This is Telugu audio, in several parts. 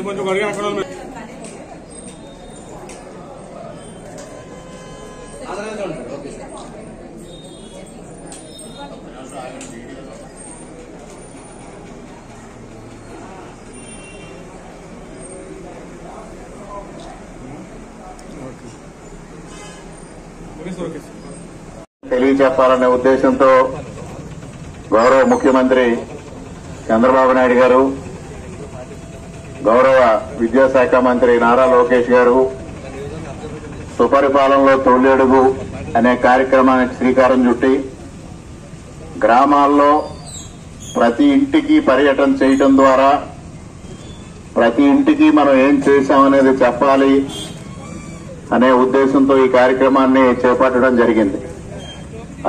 కొంచెం గడిగా అక్కడ తెలియజెప్పాలనే ఉద్దేశంతో గౌరవ ముఖ్యమంత్రి చంద్రబాబు నాయుడు గారు, గౌరవ విద్యాశాఖ మంత్రి నారా లోకేష్ గారు సుపరిపాలనలో తొలి అడుగు అనే కార్యక్రమానికి శ్రీకారం చుట్టి గ్రామాల్లో ప్రతి ఇంటికి పర్యటన చేయడం ద్వారా ప్రతి ఇంటికి మనం ఏం చేశామనేది చెప్పాలి అనే ఉద్దేశంతో ఈ కార్యక్రమాన్ని చేపట్టడం జరిగింది.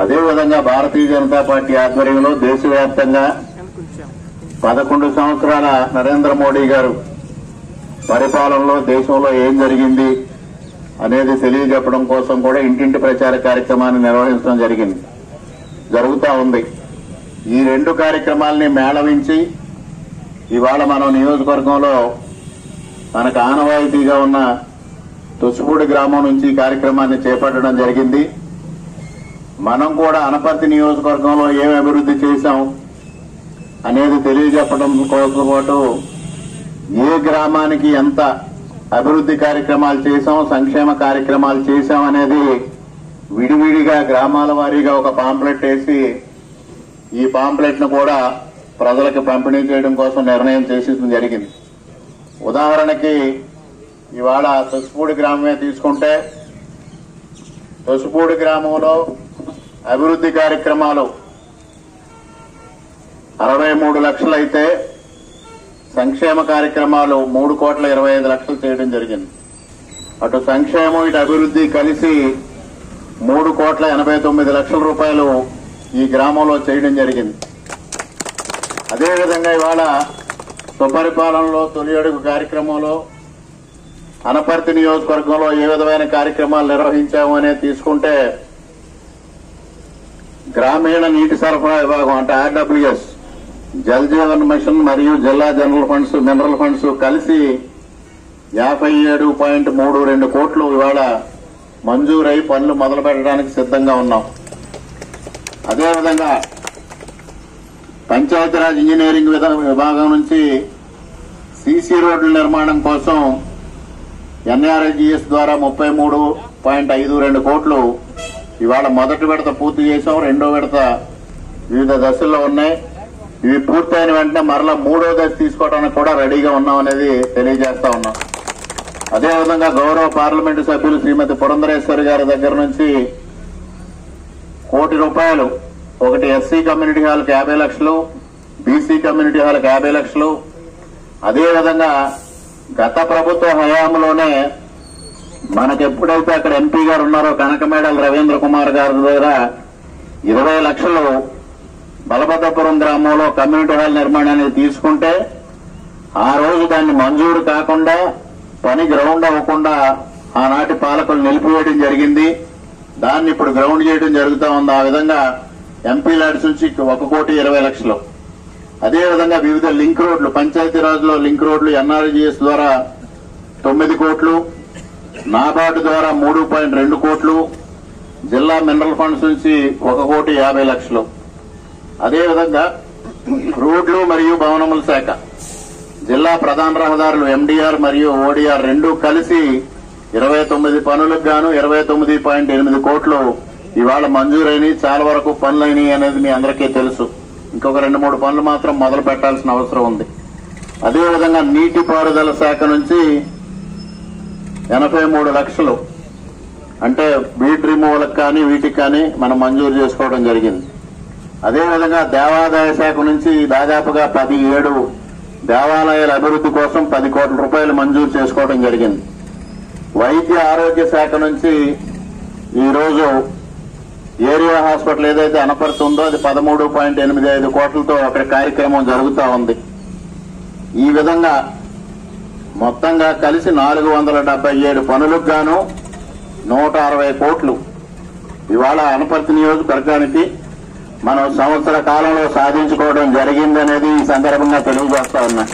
అదేవిధంగా భారతీయ జనతా పార్టీ ఆధ్వర్యంలో దేశవ్యాప్తంగా 11 సంవత్సరాల నరేంద్ర మోడీ గారు పరిపాలనలో దేశంలో ఏం జరిగింది అనేది తెలియజెప్పడం కోసం కూడా ఇంటింటి ప్రచార కార్యక్రమాన్ని నిర్వహించడం జరుగుతూ ఉంది. ఈ 2 కార్యక్రమాలని మేళవించి ఇవాళ మనం నియోజకవర్గంలో మనకు ఆనవాయితీగా ఉన్న తుసుపూడి గ్రామం నుంచి ఈ కార్యక్రమాన్ని చేపట్టడం జరిగింది. మనం కూడా అనపర్తి నియోజకవర్గంలో ఏం అభివృద్ధి చేశాం అనేది తెలియజెప్పడం కోసం పాటు ఏ గ్రామానికి ఎంత అభివృద్ధి కార్యక్రమాలు చేశాం, సంక్షేమ కార్యక్రమాలు చేశాం అనేది విడివిడిగా గ్రామాల వారీగా ఒక పాంప్లెట్ వేసి ఈ పాంప్లెట్ ను కూడా ప్రజలకు పంపిణీ చేయడం కోసం నిర్ణయం చేసేయడం జరిగింది. ఉదాహరణకి ఇవాళ తుసుపూడి గ్రామమే తీసుకుంటే తుసుపూడి గ్రామంలో అభివృద్ధి కార్యక్రమాలు 63 లక్షలు అయితే సంక్షేమ కార్యక్రమాలు 3,25,00,000 చేయడం జరిగింది. అటు సంక్షేమం ఇటు అభివృద్ధి కలిసి 3,89,00,000 రూపాయలు ఈ గ్రామంలో చేయడం జరిగింది. అదేవిధంగా ఇవాళ సుపరిపాలనలో తొలి అడుగు కార్యక్రమంలో అనపర్తి నియోజకవర్గంలో ఏ విధమైన కార్యక్రమాలు నిర్వహించాము అనేది తీసుకుంటే గ్రామీణ నీటి సరఫరా విభాగం అంటే ఆర్డబ్ల్యూఎస్, జల్ జీవన్ మిషన్ మరియు జిల్లా జనరల్ ఫండ్స్, మినరల్ ఫండ్స్ కలిసి 57.32 కోట్లు ఇవాళ మంజూరై పనులు మొదలు పెట్టడానికి సిద్ధంగా ఉన్నాం. అదేవిధంగా పంచాయతీరాజ్ ఇంజనీరింగ్ విభాగం నుంచి సీసీ రోడ్ల నిర్మాణం కోసం ఎన్ఆర్ఐజీఎస్ ద్వారా 33.52 కోట్లు ఇవాళ మొదటి విడత పూర్తి చేశాం. 2వ విడత వివిధ దశల్లో ఉన్నాయి. ఇవి పూర్తయిన వెంటనే మరలా 3వ దశ తీసుకోవడానికి కూడా రెడీగా ఉన్నామనేది తెలియజేస్తా ఉన్నాం. అదేవిధంగా గౌరవ పార్లమెంటు సభ్యులు శ్రీమతి పురంధరేశ్వరి గారి దగ్గర నుంచి ₹1 కోటి, ఒకటి ఎస్సీ కమ్యూనిటీ హాల్కి 50 లక్షలు, బీసీ కమ్యూనిటీ హాల్కి 50 లక్షలు. అదేవిధంగా గత ప్రభుత్వ హయాంలోనే మనకు ఎప్పుడైతే అక్కడ ఎంపీ గారు ఉన్నారో కనకమేడల రవీంద్ర కుమార్ గారి దగ్గర 20 లక్షలు బలభద్రపురం గ్రామంలో కమ్యూనిటీ హాల్ నిర్మాణానికి తీసుకుంటే ఆ రోజు దాన్ని మంజూరు కాకుండా పని గ్రౌండ్ అవ్వకుండా ఆనాటి పాలకులు నిలిపివేయడం జరిగింది. దాన్ని ఇప్పుడు గ్రౌండ్ చేయడం జరుగుతూ ఉంది. ఆ విధంగా ఎంపీ ల్యాడ్స్ నుంచి ₹1,20,00,000. అదేవిధంగా వివిధ లింక్ రోడ్లు, పంచాయతీరాజ్ లో లింక్ రోడ్లు ఎన్ఆర్జీఎస్ ద్వారా 9 కోట్లు, నాబార్డు ద్వారా 3.2 కోట్లు, జిల్లా మినరల్ ఫండ్స్ నుంచి ₹1,50,00,000. అదేవిధంగా రోడ్లు మరియు భవనముల శాఖ, జిల్లా ప్రధాన రహదారులు ఎండీఆర్ మరియు ఓడీఆర్ 2 కలిసి 29 పనులకు గాను 29.8 కోట్లు ఇవాళ మంజూరైనవి. చాలా వరకు పనులైనవి అనేది మీ అందరికీ తెలుసు. ఇంకొక 2-3 పనులు మాత్రం మొదలు పెట్టాల్సిన అవసరం ఉంది. అదేవిధంగా నీటిపారుదల శాఖ నుంచి 83 లక్షలు అంటే బీట్ రిమూవల్కి కానీ వీటికి కానీ మనం మంజూరు చేసుకోవడం జరిగింది. అదేవిధంగా దేవాదాయ శాఖ నుంచి దాదాపుగా 17 దేవాలయాల అభివృద్ధి కోసం 10 కోట్ల రూపాయలు మంజూరు చేసుకోవడం జరిగింది. వైద్య ఆరోగ్య శాఖ నుంచి ఈరోజు ఏరియా హాస్పిటల్ ఏదైతే అనపర్తి ఉందో అది 13.85 కోట్లతో అక్కడ కార్యక్రమం జరుగుతూ ఉంది. ఈ విధంగా మొత్తంగా కలిసి 477 పనులకు గాను 160 కోట్లు ఇవాళ అనపర్తి నియోజకవర్గానికి మనం సంవత్సర కాలంలో సాధించుకోవడం జరిగిందనేది ఈ సందర్భంగా తెలియజేస్తా ఉన్నా.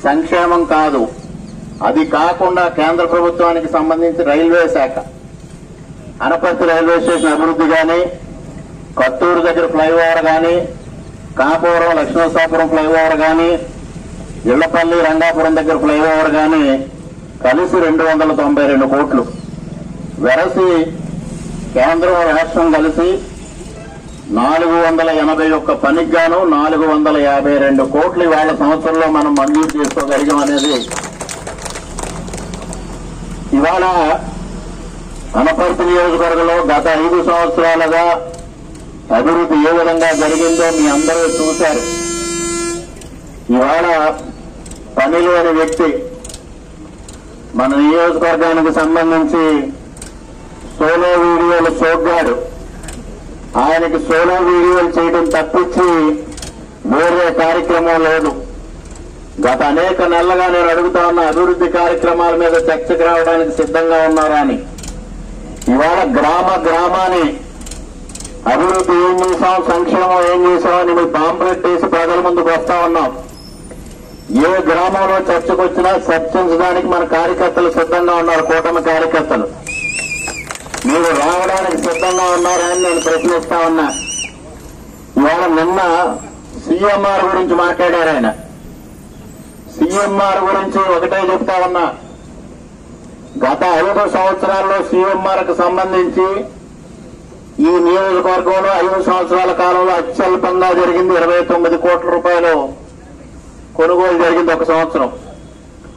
సంక్షేమం కాదు, అది కాకుండా కేంద్ర ప్రభుత్వానికి సంబంధించి రైల్వే శాఖ అనపర్తి రైల్వే స్టేషన్ అభివృద్ధి కానీ, కత్తూరు దగ్గర ఫ్లైఓవర్ కానీ, కాపురం లక్ష్మీసాపురం ఫ్లైఓవర్ కానీ, ఇళ్లపల్లి రంగాపురం దగ్గర ఫ్లైఓవర్ కానీ కలిసి 292 కోట్లు వెరసి కేంద్రం రాష్ట్రం కలిసి 481 పనికి గాను 452 కోట్లు ఇవాళ సంవత్సరంలో మనం మంజూరు చేసుకోగలిగాం అనేది ఇవాళ అనపర్తి నియోజకవర్గంలో గత 5 సంవత్సరాలుగా అభివృద్ధి ఏ విధంగా జరిగిందో మీ అందరూ చూశారు. ఇవాళ పనిలేని వ్యక్తి మన నియోజకవర్గానికి సంబంధించి సోలో వీడియోలు సోగ్గాడు. ఆయనకి సోలో వీడియోలు చేయడం తప్పించి వేరే కార్యక్రమం లేదు. గత అనేక నెలలుగా నేను అడుగుతా ఉన్న అభివృద్ధి కార్యక్రమాల మీద చర్చకు రావడానికి సిద్ధంగా ఉన్నారా అని. ఇవాళ గ్రామాన్ని అభివృద్ధి ఏం చేశాం, సంక్షేమం ఏం చేశామని మీరు పాంప్లెట్ వేసి ప్రజల ముందుకు వస్తా ఉన్నాం. ఏ గ్రామంలో చర్చకు వచ్చినా చర్చించడానికి మన కార్యకర్తలు సిద్ధంగా ఉన్నారు. కూటమి కార్యకర్తలు మీరు రావడానికి సిద్ధంగా ఉన్నారా అని నేను ప్రశ్నిస్తా ఉన్నా. ఇవాళ నిన్న సీఎంఆర్ గురించి మాట్లాడారు ఆయన. సీఎంఆర్ గురించి ఒకటే చెప్తా ఉన్నా, గత 5 సంవత్సరాల్లో సీఎంఆర్కు సంబంధించి ఈ నియోజకవర్గంలో 5 సంవత్సరాల కాలంలో అత్యల్పంగా జరిగింది 29 కోట్ల రూపాయలు కొనుగోలు జరిగింది ఒక సంవత్సరం.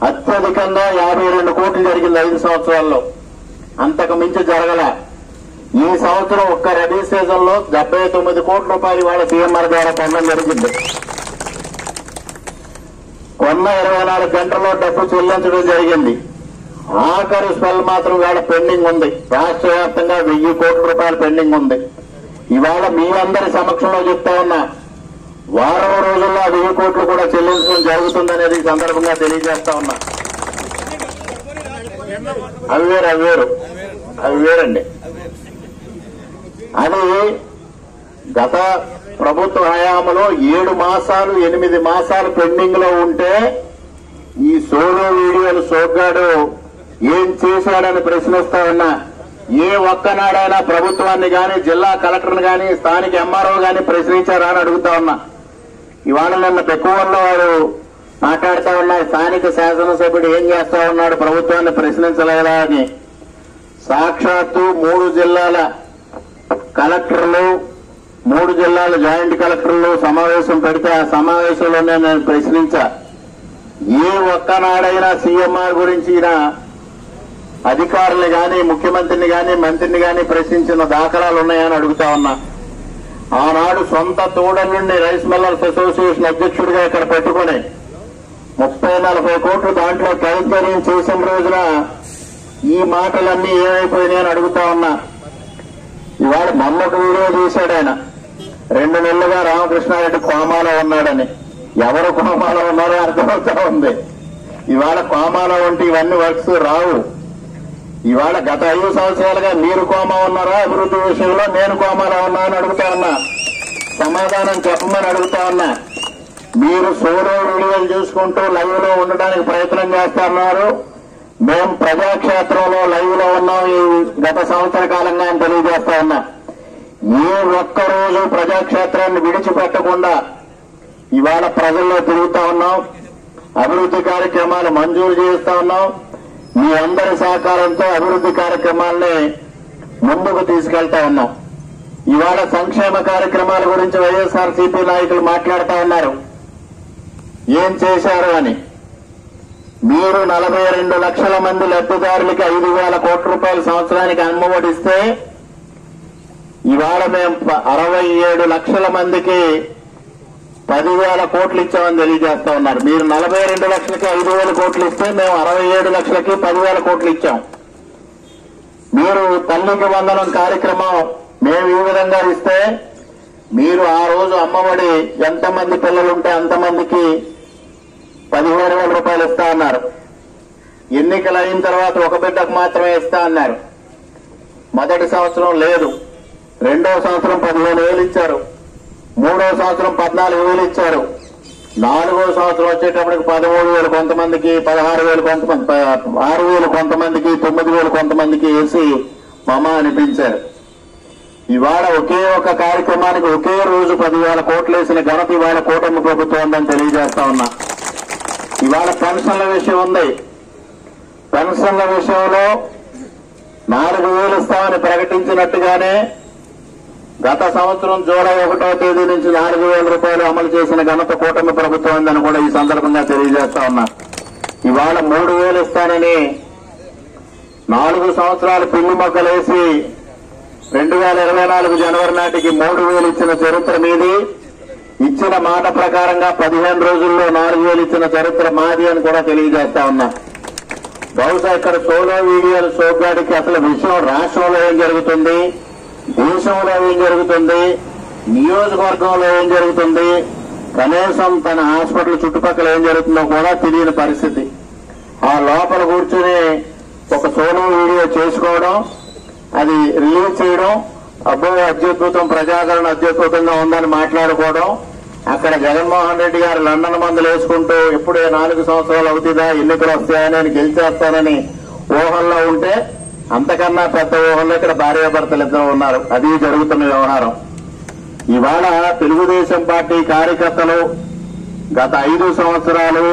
అత్యధికంగా 52 కోట్లు జరిగింది 5 సంవత్సరాల్లో. అంతకు మించి జరగల. ఈ సంవత్సరం ఒక్క రబీ సీజన్ లో 79 కోట్ల రూపాయలు ఇవాళ సీఎంఆర్ ద్వారా పొందడం జరిగింది. కొన్న 24 గంటల్లో డబ్బు చెల్లించడం జరిగింది. ఆఖరి స్పెల్ మాత్రం ఇవాళ పెండింగ్ ఉంది. రాష్ట్ర వ్యాప్తంగా 1000 కోట్ల రూపాయలు పెండింగ్ ఉంది. ఇవాళ మీ అందరి సమక్షంలో చెప్తా ఉన్నా, వారం రోజుల్లో 1000 కోట్లు కూడా చెల్లించడం జరుగుతుందనేది ఈ సందర్భంగా తెలియజేస్తా ఉన్నా. అవి వేరండి. అది గత ప్రభుత్వ హయాంలో 7 మాసాలు 8 మాసాలు పెండింగ్ లో ఉంటే ఈ సోలో వీడియోలు సోగ్గాడు ఏం చేశాడని ప్రశ్నిస్తా ఉన్నా. ఏ ఒక్కనాడైనా ప్రభుత్వాన్ని గాని, జిల్లా కలెక్టర్ని గాని, స్థానిక ఎంఆర్ఓ గాని ప్రశ్నించారా అని అడుగుతా ఉన్నా. ఇవాళ నిన్న పెక్కువల్లో వారు మాట్లాడుతూ ఉన్నారు, స్థానిక శాసనసభ్యుడు ఏం చేస్తా ఉన్నాడు, ప్రభుత్వాన్ని ప్రశ్నించలేదా అని. సాక్షాత్తు 3 జిల్లాల కలెక్టర్లు, 3 జిల్లాల జాయింట్ కలెక్టర్లు సమావేశం పెడితే ఆ సమావేశంలోనే నేను ప్రశ్నించా, ఏ ఒక్కనాడైనా సీఎంఆర్ గురించి అధికారులు గాని, ముఖ్యమంత్రిని గాని, మంత్రిని గాని ప్రశ్నించిన దాఖలాలు ఉన్నాయని అడుగుతా ఉన్నా. ఆనాడు సొంత తోడలుండి రైస్ మిల్లర్స్ అసోసియేషన్ అధ్యక్షుడిగా ఇక్కడ పెట్టుకుని 30-40 కోట్లు దాంట్లో కైంకర్యం చేసిన రోజున ఈ మాటలన్నీ ఏమైపోయినాయని అడుగుతా ఉన్నా. ఇవాళ మొన్నటి వీడియో చేశాడు ఆయన. 2 నెలలుగా రామకృష్ణారెడ్డి కోమాలో ఉన్నాడని. ఎవరు కోమాలో ఉన్నారో అర్థమవుతా ఉంది. ఇవాళ కోమాలో ఉంటే ఇవన్నీ వర్క్స్ రావు. ఇవాళ గత 5 సంవత్సరాలుగా మీరు కోమా ఉన్నారా అభివృద్ధి విషయంలో, నేను కోమాలో ఉన్నా అని అడుగుతా ఉన్నా. సమాధానం చెప్పమని అడుగుతా ఉన్నా. మీరు సోలో వీడియోలు చూసుకుంటూ లైవ్ లో ఉండడానికి ప్రయత్నం చేస్తున్నారు. మేము ప్రజాక్షేత్రంలో లైవ్ లో ఉన్నాం ఈ గత సంవత్సర కాలంగా అని తెలియజేస్తా ఉన్నా. ఏ ఒక్కరోజు ప్రజాక్షేత్రాన్ని విడిచిపెట్టకుండా ఇవాళ ప్రజల్లో తిరుగుతా ఉన్నాం. అభివృద్ధి కార్యక్రమాలు మంజూరు చేస్తా ఉన్నాం. మీ అందరి సహకారంతో అభివృద్ధి కార్యక్రమాల్ని ముందుకు తీసుకెళ్తా ఉన్నాం. ఇవాళ సంక్షేమ కార్యక్రమాల గురించి వైఎస్ఆర్సీపీ నాయకులు మాట్లాడుతా ఉన్నారు, ఏం చేశారు అని. మీరు 42 లక్షల మంది లబ్ధిదారులకి 5,000 కోట్ల రూపాయల సంవత్సరానికి అమ్మఒడిస్తే ఇవాళ మేము 67 లక్షల మందికి 10,000 కోట్లు ఇచ్చామని తెలియజేస్తా ఉన్నారు. మీరు 42 లక్షలకి 5,000 కోట్లు ఇస్తే మేము 67 లక్షలకి 10,000 కోట్లు ఇచ్చాం. మీరు తల్లికి వందనం కార్యక్రమం మేము ఈ విధంగా ఇస్తే మీరు ఆ రోజు అమ్మఒడి ఎంతమంది పిల్లలుంటే అంతమందికి 15,000 రూపాయలు ఇస్తా అన్నారు. ఎన్నికలు అయిన తర్వాత ఒక బిడ్డకు మాత్రమే ఇస్తా అన్నారు. మొదటి సంవత్సరం లేదు, రెండవ సంవత్సరం 15,000 ఇచ్చారు, మూడవ సంవత్సరం 14,000 ఇచ్చారు, నాలుగో సంవత్సరం వచ్చేటప్పటికి 13,000 కొంతమందికి, 16,000 కొంతమంది, 6,000 కొంతమందికి, 9,000 కొంతమందికి వేసి మమ అనిపించారు. ఇవాళ ఒకే ఒక కార్యక్రమానికి ఒకే రోజు 10,000 కోట్లు వేసిన ఘనత ఇవాళ కూటమి ప్రభుత్వం ఉందని తెలియజేస్తా ఉన్నా. ఇవాళ పెన్షన్ల విషయం ఉంది. పెన్షన్ల విషయంలో 4,000 ఇస్తామని ప్రకటించినట్టుగానే గత సంవత్సరం జూలై 1వ తేదీ నుంచి 4,000 రూపాయలు అమలు చేసిన ఘనత కూటమి ప్రభుత్వం ఉందని కూడా ఈ సందర్భంగా తెలియజేస్తా ఉన్నా. ఇవాళ 3,000 ఇస్తానని 4 సంవత్సరాలు పిల్లి మొక్కలేసి 2024 జనవరి నాటికి 3,000 ఇచ్చిన చరిత్ర మీది. ఇచ్చిన మాట ప్రకారంగా 15 రోజుల్లో 4,000 ఇచ్చిన చరిత్ర మాది అని కూడా తెలియజేస్తా ఉన్నా. బహుశా ఇక్కడ సోలో వీడియోలు సోగ్గాడికి అసలు విషయం రాష్ట్రంలో ఏం జరుగుతుంది, దేశంలో ఏం జరుగుతుంది, నియోజకవర్గంలో ఏం జరుగుతుంది, కనీసం తన హాస్పిటల్ చుట్టుపక్కల ఏం జరుగుతుందో కూడా తెలియని పరిస్థితి. ఆ లోపల కూర్చుని ఒక సోలో వీడియో చేసుకోవడం, అది రిలీజ్ చేయడం, అబ్బో అత్యద్భుతం, ప్రజాకరణ అత్యద్భుతంగా ఉందని మాట్లాడుకోవడం, అక్కడ జగన్మోహన్ రెడ్డి గారు లండన్ మందులు వేసుకుంటూ ఎప్పుడే 4 సంవత్సరాలు అవుతుందా ఎన్నికలు వస్తాయని నేను గెలిచేస్తానని ఊహల్లో ఉంటే అంతకన్నా పెద్ద ఊహల్లో ఇక్కడ భార్యాభర్తలు ఇద్దరు ఉన్నారు. అది జరుగుతున్న వ్యవహారం. ఇవాళ తెలుగుదేశం పార్టీ కార్యకర్తలు గత 5 సంవత్సరాలు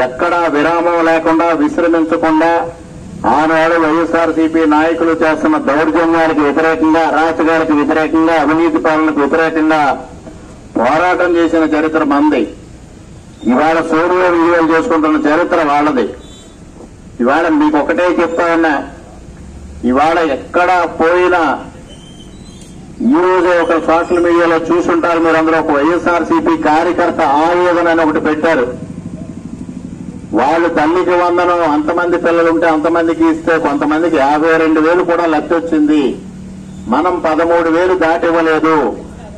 ఎక్కడా విరామం లేకుండా విశ్రమించకుండా ఆనాడు వైఎస్ఆర్సీపీ నాయకులు చేస్తున్న దౌర్జన్యానికి వ్యతిరేకంగా, అరాచకాలకు వ్యతిరేకంగా, అవినీతి పాలనకు వ్యతిరేకంగా పోరాటం చేసిన చరిత్ర మంది. ఇవాళ సోనియా వీడియోలు చేసుకుంటున్న చరిత్ర వాళ్ళది. ఇవాళ మీకు ఒకటే చెప్తా ఉన్నా, ఇవాళ ఎక్కడ పోయినా ఈ రోజే ఒక సోషల్ మీడియాలో చూసుంటారు మీరందరూ, ఒక వైఎస్ఆర్సీపీ కార్యకర్త ఆవేదన అని ఒకటి పెట్టారు. వాళ్ళు తల్లికి వందనం అంతమంది పిల్లలుంటే అంతమందికి ఇస్తే కొంతమందికి 52,000 కూడా లబ్ధి వచ్చింది, మనం 13,000 దాటివ్వలేదు,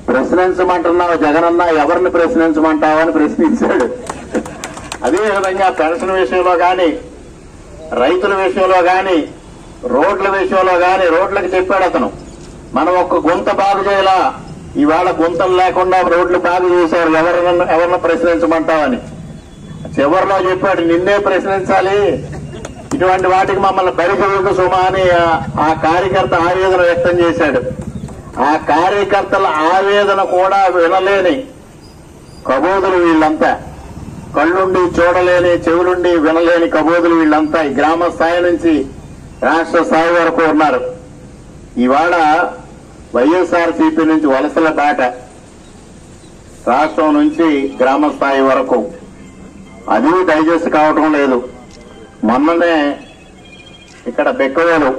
ప్రశ్నించమంటున్నావు జగనన్న, ఎవరిని ప్రశ్నించమంటావు అని ప్రశ్నించాడు. అదేవిధంగా పెన్షన్ విషయంలో కానీ, రైతుల విషయంలో కానీ, రోడ్ల విషయంలో కానీ రోడ్లకు చెప్పాడు అతను, మనం ఒక్క గుంత బాగు చేయాలా, ఇవాళ గుంతలు లేకుండా రోడ్లు బాగు చేశారు, ఎవరిని ప్రశ్నించమంటావని. చివరిలో చెప్పాడు, నిన్నే ప్రశ్నించాలి, ఇటువంటి వాటికి మమ్మల్ని బలిగొరకు సుమా అని ఆ కార్యకర్త ఆవేదన వ్యక్తం చేశాడు. ఆ కార్యకర్తల ఆవేదన కూడా వినలేని కబోదులు వీళ్ళంతా, కళ్ళుండి చూడలేని, చెవులుండి వినలేని కబోదులు వీళ్ళంతా ఈ గ్రామ స్థాయి నుంచి రాష్ట్ర స్థాయి వరకు ఉన్నారు. ఇవాళ వైఎస్ఆర్సీపీ నుంచి వలసల బాట రాష్ట్రం నుంచి గ్రామ స్థాయి వరకు అది డైజెస్ట్ కావటం లేదు. మొన్ననే ఇక్కడ బెక్కవేలు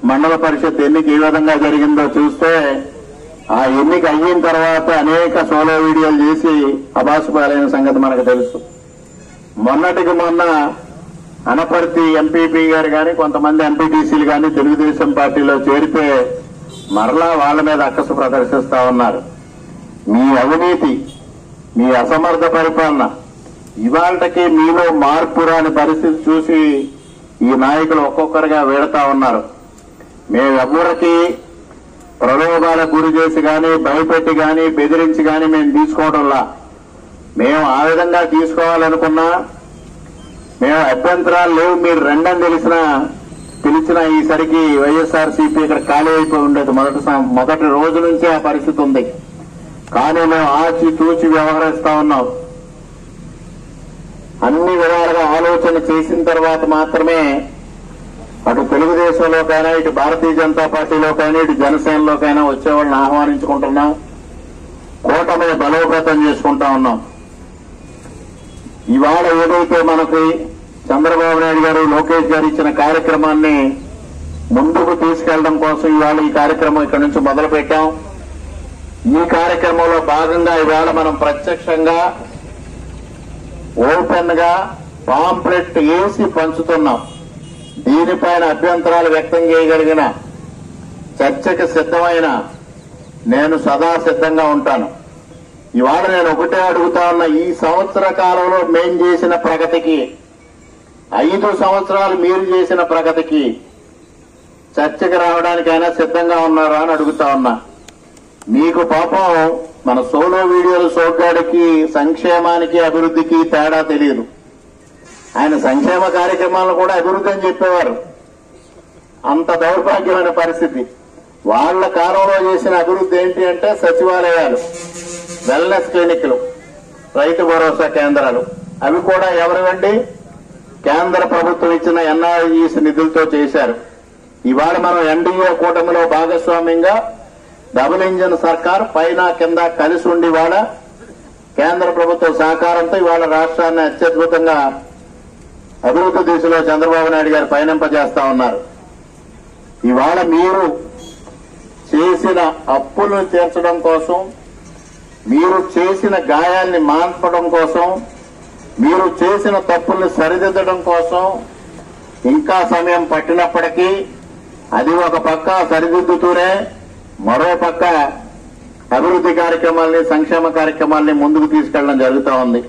మండల పరిషత్ ఎన్నిక ఏ విధంగా జరిగిందో చూస్తే, ఆ ఎన్నిక అయిన తర్వాత అనేక సోలో వీడియోలు చేసి అబాసుపాలైన సంగతి మనకు తెలుసు. మొన్నటికి మొన్న అనపర్తి ఎంపీపీ గారు కానీ, కొంతమంది ఎంపీటీసీలు కానీ తెలుగుదేశం పార్టీలో చేరితే మరలా వాళ్ళ మీద అక్కసు ప్రదర్శిస్తా ఉన్నారు. మీ అవినీతి, మీ అసమర్థ పరిపాలన, ఇవాళకి మీలో మార్పు రాని పరిస్థితి చూసి ఈ నాయకులు ఒక్కొక్కరుగా వేడతా ఉన్నారు. మేమెవ్వరికి ప్రలోభాలకు గురి చేసి కానీ, భయపెట్టి కానీ, బెదిరించి కానీ మేము తీసుకోవడంలా. మేము ఆ విధంగా తీసుకోవాలనుకున్నా మేము అభ్యంతరాలు లేవు, మీరు రెండని పిలిచిన ఈసరికి వైఎస్ఆర్సీపీ ఇక్కడ ఖాళీ అయిపోయి ఉండేది. మొదటి రోజు నుంచే ఆ పరిస్థితి ఉంది. కానీ మేము ఆచి తూచి వ్యవహరిస్తా ఉన్నాం. అన్ని విధాలుగా ఆలోచన చేసిన తర్వాత మాత్రమే అటు తెలుగుదేశంలోకైనా, ఇటు భారతీయ జనతా పార్టీలోకైనా, ఇటు జనసేనలోకైనా వచ్చేవాళ్ళని ఆహ్వానించుకుంటున్నాం. కూటమిని బలోపేతం చేసుకుంటా ఉన్నాం. ఇవాళ ఏదైతే మనకి చంద్రబాబు నాయుడు గారు, లోకేష్ గారు ఇచ్చిన కార్యక్రమాన్ని ముందుకు తీసుకెళ్లడం కోసం ఇవాళ ఈ కార్యక్రమం ఇక్కడ నుంచి మొదలు పెట్టాం. ఈ కార్యక్రమంలో భాగంగా ఇవాళ మనం ప్రత్యక్షంగా ఓపెన్ గా పాంప్లెట్ వేసి పంచుతున్నాం. దీనిపైన అభ్యంతరాలు వ్యక్తం చేయగలిగిన, చర్చకు సిద్ధమైన నేను సదా సిద్ధంగా ఉంటాను. ఇవాళ నేను ఒకటే అడుగుతా ఉన్నా, ఈ సంవత్సర కాలంలో మేం చేసిన ప్రగతికి, 5 సంవత్సరాలు మీరు చేసిన ప్రగతికి చర్చకు రావడానికైనా సిద్ధంగా ఉన్నారా అని అడుగుతా ఉన్నా. మీకు పాపం మన సోలో వీడియోలు సోగ్గాడికి సంక్షేమానికి అభివృద్ధికి తేడా తెలియదు. ఆయన సంక్షేమ కార్యక్రమాలను కూడా అభివృద్ధి అని చెప్పేవారు. అంత దౌర్భాగ్యమైన పరిస్థితి. వాళ్ళ కాలంలో చేసిన అభివృద్ధి ఏంటి అంటే సచివాలయాలు, వెల్నెస్ క్లినిక్లు, రైతు భరోసా కేంద్రాలు. అవి కూడా ఎవరివండి? కేంద్ర ప్రభుత్వం ఇచ్చిన ఎన్ఆర్ఈస్ నిధులతో చేశారు. ఇవాళ మనం ఎన్డీఏ కూటమిలో భాగస్వామ్యంగా డబుల్ ఇంజిన్ సర్కార్ పైన కింద కలిసి ఉండి ఇవాళ కేంద్ర ప్రభుత్వ సహకారంతో ఇవాళ రాష్ట్రాన్ని అత్యద్భుతంగా అభివృద్ధి దిశలో చంద్రబాబు నాయుడు గారు పయనింపజేస్తా ఉన్నారు. ఇవాళ మీరు చేసిన అప్పులను తీర్చడం కోసం, మీరు చేసిన గాయాల్ని మాన్పడం కోసం, మీరు చేసిన తప్పుల్ని సరిదిద్దడం కోసం ఇంకా సమయం పట్టినప్పటికీ అది ఒక పక్క సరిదిద్దుతూనే మరో పక్క అభివృద్ధి కార్యక్రమాల్ని, సంక్షేమ కార్యక్రమాల్ని ముందుకు తీసుకెళ్లడం జరుగుతూ ఉంది.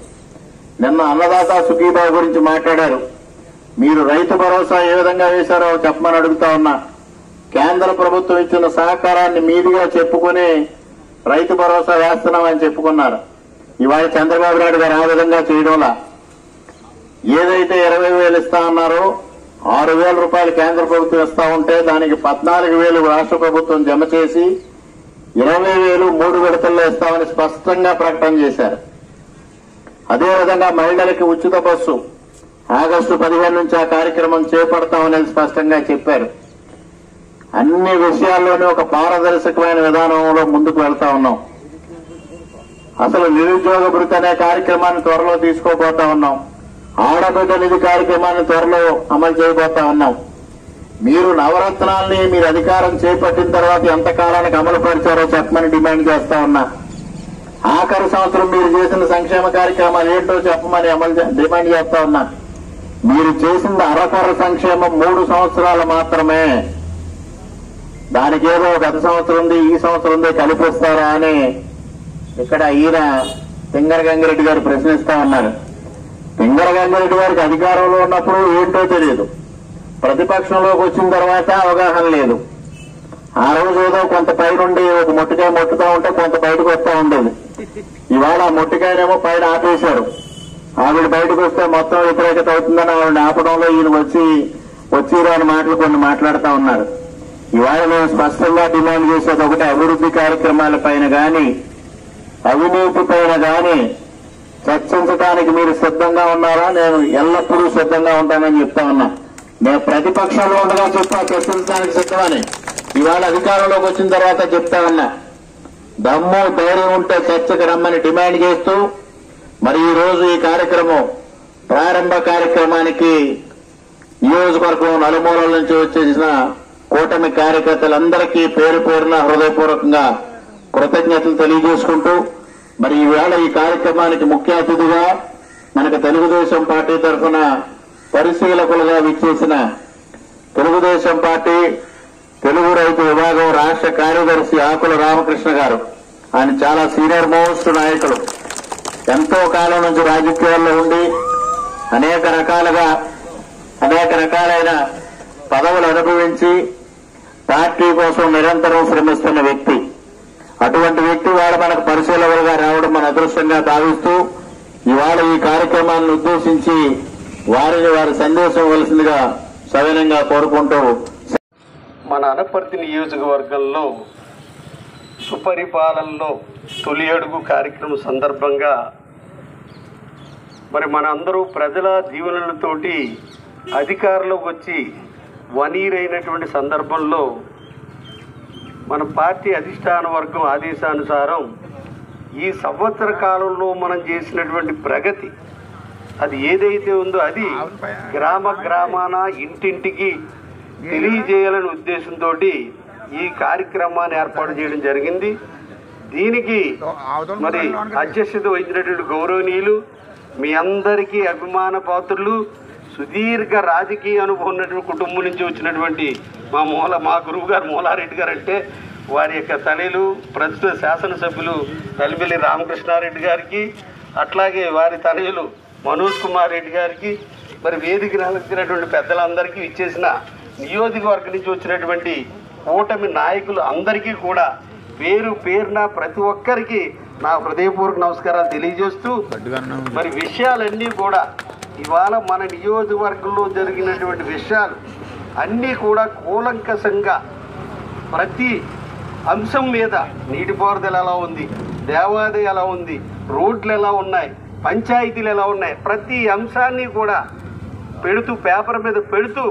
నిన్న అన్నదాత సుఖీభావ గురించి మాట్లాడారు. మీరు రైతు భరోసా ఏ విధంగా వేశారో చెప్పమని అడుగుతా ఉన్నా. కేంద్ర ప్రభుత్వం ఇచ్చిన సహకారాన్ని మీదిగా చెప్పుకుని రైతు భరోసా వేస్తున్నామని చెప్పుకున్నారు. ఇవాళ చంద్రబాబు నాయుడు గారు ఆ విధంగా చేయడంలా ఏదైతే 20,000 ఇస్తా ఉన్నారో 6,000 రూపాయలు కేంద్ర ప్రభుత్వం ఇస్తా ఉంటే దానికి 14,000 రాష్ట్ర ప్రభుత్వం జమ చేసి 20,000 3 విడతల్లో ఇస్తామని స్పష్టంగా ప్రకటన చేశారు. అదేవిధంగా మహిళలకి ఉచిత బస్సు ఆగస్టు 15 నుంచి ఆ కార్యక్రమం చేపడతామనేది స్పష్టంగా చెప్పారు. అన్ని విషయాల్లోనూ ఒక పారదర్శకమైన విధానంలో ముందుకు వెళ్తా ఉన్నాం. అసలు నిరుద్యోగ భృతి అనే కార్యక్రమాన్ని త్వరలో తీసుకోబోతా ఉన్నాం. ఆడబిడ్డ నిధి కార్యక్రమాన్ని త్వరలో అమలు చేయబోతా ఉన్నాం. మీరు నవరత్నాల్ని మీరు అధికారం చేపట్టిన తర్వాత ఎంత కాలానికి అమలు పరిచారో చెప్పమని డిమాండ్ చేస్తా ఉన్నా. ఆఖరి సంవత్సరం మీరు చేసిన సంక్షేమ కార్యక్రమాలు ఏంటో చెప్పమని డిమాండ్ చేస్తా ఉన్నా. మీరు చేసింది అరకొర సంక్షేమం 3 సంవత్సరాలు మాత్రమే. దానికి ఏదో గత సంవత్సరం ఉంది, ఈ సంవత్సరం ఉంది కల్పిస్తారా అని ఇక్కడ ఈయన పింగర గంగిరెడ్డి గారు ప్రశ్నిస్తా ఉన్నారు. పింగర గంగిరెడ్డి గారికి అధికారంలో ఉన్నప్పుడు ఏంటో తెలియదు, ప్రతిపక్షంలోకి వచ్చిన తర్వాత అవగాహన లేదు. ఆ రోజు ఏదో కొంత పైనుండి ఒక మొట్టికాయ మొట్టుతా ఉంటే కొంత బయటకు వస్తూ ఉండేది. ఇవాళ ఆ మొట్టికాయనేమో పైన ఆపేశారు. ఆవిడ బయటకు వస్తే మొత్తం వ్యతిరేకత అవుతుందని ఆవిడ ఆపడంలో ఈయన వచ్చి రాని మాటలు కొన్ని మాట్లాడుతూ ఉన్నారు. ఇవాళ మేము స్పష్టంగా డిమాండ్ చేసేది ఒకటి, అభివృద్ధి కార్యక్రమాల పైన గాని అవినీతి పైన గాని చర్చించడానికి మీరు సిద్ధంగా ఉన్నారా? నేను ఎల్లప్పుడూ సిద్ధంగా ఉంటానని చెప్తా ఉన్నా. నేను ప్రతిపక్షంలో ఉండగా చెప్తా చర్చించడానికి సిద్ధమని. ఇవాళ అధికారంలోకి వచ్చిన తర్వాత చెప్తా ఉన్నా. దమ్ము ధైర్యం ఉంటే చర్చకు రమ్మని డిమాండ్ చేస్తూ మరి ఈ రోజు ఈ కార్యక్రమం ప్రారంభ కార్యక్రమానికి నియోజకవర్గం నలుమూలల నుంచి వచ్చేసిన కూటమి కార్యకర్తలందరికీ పేరు పేరున హృదయపూర్వకంగా కృతజ్ఞతలు తెలియజేసుకుంటూ మరి ఈవేళ ఈ కార్యక్రమానికి ముఖ్య అతిథిగా మనకు తెలుగుదేశం పార్టీ తరఫున పరిశీలకులుగా విచ్చేసిన తెలుగుదేశం పార్టీ తెలుగు రైతు విభాగం రాష్ట్ర కార్యదర్శి ఆకుల రామకృష్ణ గారు. ఆయన చాలా సీనియర్ మోస్ట్ నాయకులు. ఎంతో కాలం నుంచి రాజకీయాల్లో ఉండి అనేక రకాలైన పదవులు అనుభవించి పార్టీ కోసం నిరంతరం శ్రమిస్తున్న వ్యక్తి. అటువంటి వ్యక్తి వాడు మనకు పరిశీలకులుగా రావడం మన అదృష్టంగా భావిస్తూ ఇవాళ ఈ కార్యక్రమాన్ని ఉద్దేశించి వారి సందేశం ఇవ్వాల్సిందిగా సవినంగా కోరుకుంటూ, మన అనపర్తి నియోజకవర్గంలో సుపరిపాలనలో తొలి అడుగు కార్యక్రమం సందర్భంగా మరి మన అందరూ ప్రజల దీవెనలతోటి అధికారంలోకి వచ్చి 1 year అయినటువంటి సందర్భంలో మన పార్టీ అధిష్టాన వర్గం ఆదేశానుసారం ఈ సంవత్సర కాలంలో మనం చేసినటువంటి ప్రగతి అది ఏదైతే ఉందో అది గ్రామ గ్రామాన ఇంటింటికి తెలియజేయాలనే ఉద్దేశంతో ఈ కార్యక్రమాన్ని ఏర్పాటు చేయడం జరిగింది. దీనికి మరి అధ్యక్షత వహించినటువంటి గౌరవనీయులు, మీ అందరికీ అభిమాన పాత్రులు, సుదీర్ఘ రాజకీయ అనుభవం ఉన్నటువంటి కుటుంబం నుంచి వచ్చినటువంటి మా గురువు గారు మూలారెడ్డి గారు అంటే వారి యొక్క తల్లిలు ప్రస్తుత శాసనసభ్యులు తలిమిల్లి రామకృష్ణారెడ్డి గారికి, అట్లాగే వారి తనయులు మనోజ్ కుమార్ రెడ్డి గారికి, మరి వేదికను అలంకరించినటువంటి పెద్దలందరికీ ఇచ్చేసిన నియోజకవర్గం నుంచి వచ్చినటువంటి కూటమి నాయకులు అందరికీ కూడా పేరు పేరున ప్రతి ఒక్కరికి నా హృదయపూర్వక నమస్కారాలు తెలియజేస్తూ, మరి విషయాలన్నీ కూడా ఇవాళ మన నియోజకవర్గంలో జరిగినటువంటి విషయాలు అన్నీ కూడా కూలంకషంగా ప్రతి అంశం మీద నీటిపారుదల ఎలా ఉంది, దేవాలయం ఎలా ఉంది, రోడ్లు ఎలా ఉన్నాయి, పంచాయతీలు ఎలా ఉన్నాయి, ప్రతి అంశాన్ని కూడా పెడుతూ పేపర్ మీద పెడుతూ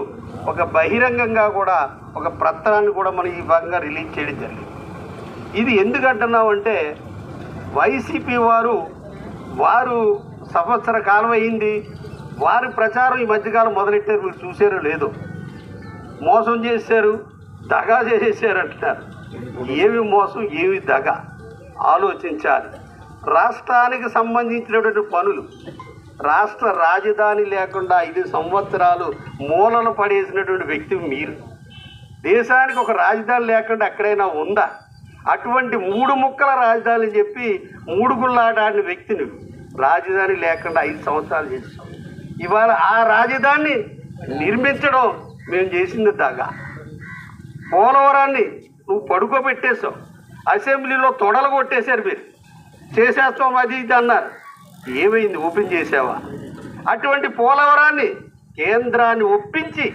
ఒక బహిరంగంగా కూడా ఒక పత్రాన్ని కూడా మనం ఈ భాగంగా రిలీజ్ చేయడం జరిగింది. ఇది ఎందుకంటున్నామంటే వైసీపీ వారు సంవత్సర కాలం అయింది, వారి ప్రచారం ఈ మధ్యకాలం మొదలెట్టారు. మీరు చూసారో లేదో, మోసం చేశారు, దగా చేసేసారు అంటున్నారు. ఏమి మోసం ఏమి దగ ఆలోచించాలి. రాష్ట్రానికి సంబంధించినటువంటి పనులు, రాష్ట్ర రాజధాని లేకుండా 5 సంవత్సరాలు మూలన పడేసినటువంటి వ్యక్తి మీరు. దేశానికి ఒక రాజధాని లేకుండా ఎక్కడైనా ఉందా? అటువంటి 3 ముక్కల రాజధాని చెప్పి 3 గుళ్ళాడాడిన వ్యక్తిని రాజధాని లేకుండా 5 సంవత్సరాలు చేసాం. ఇవాళ ఆ రాజధానిని నిర్మించడం మేము చేసింది దగా. పోలవరాన్ని నువ్వు పడుకోబెట్టేశావు, అసెంబ్లీలో తొడలు కొట్టేశారు. మీరు చేసేస్తాం అది ఇది అన్నారు. ఏమైంది? ఓపెన్ చేసావా? అటువంటి పోలవరాన్ని కేంద్రాన్ని ఒప్పించి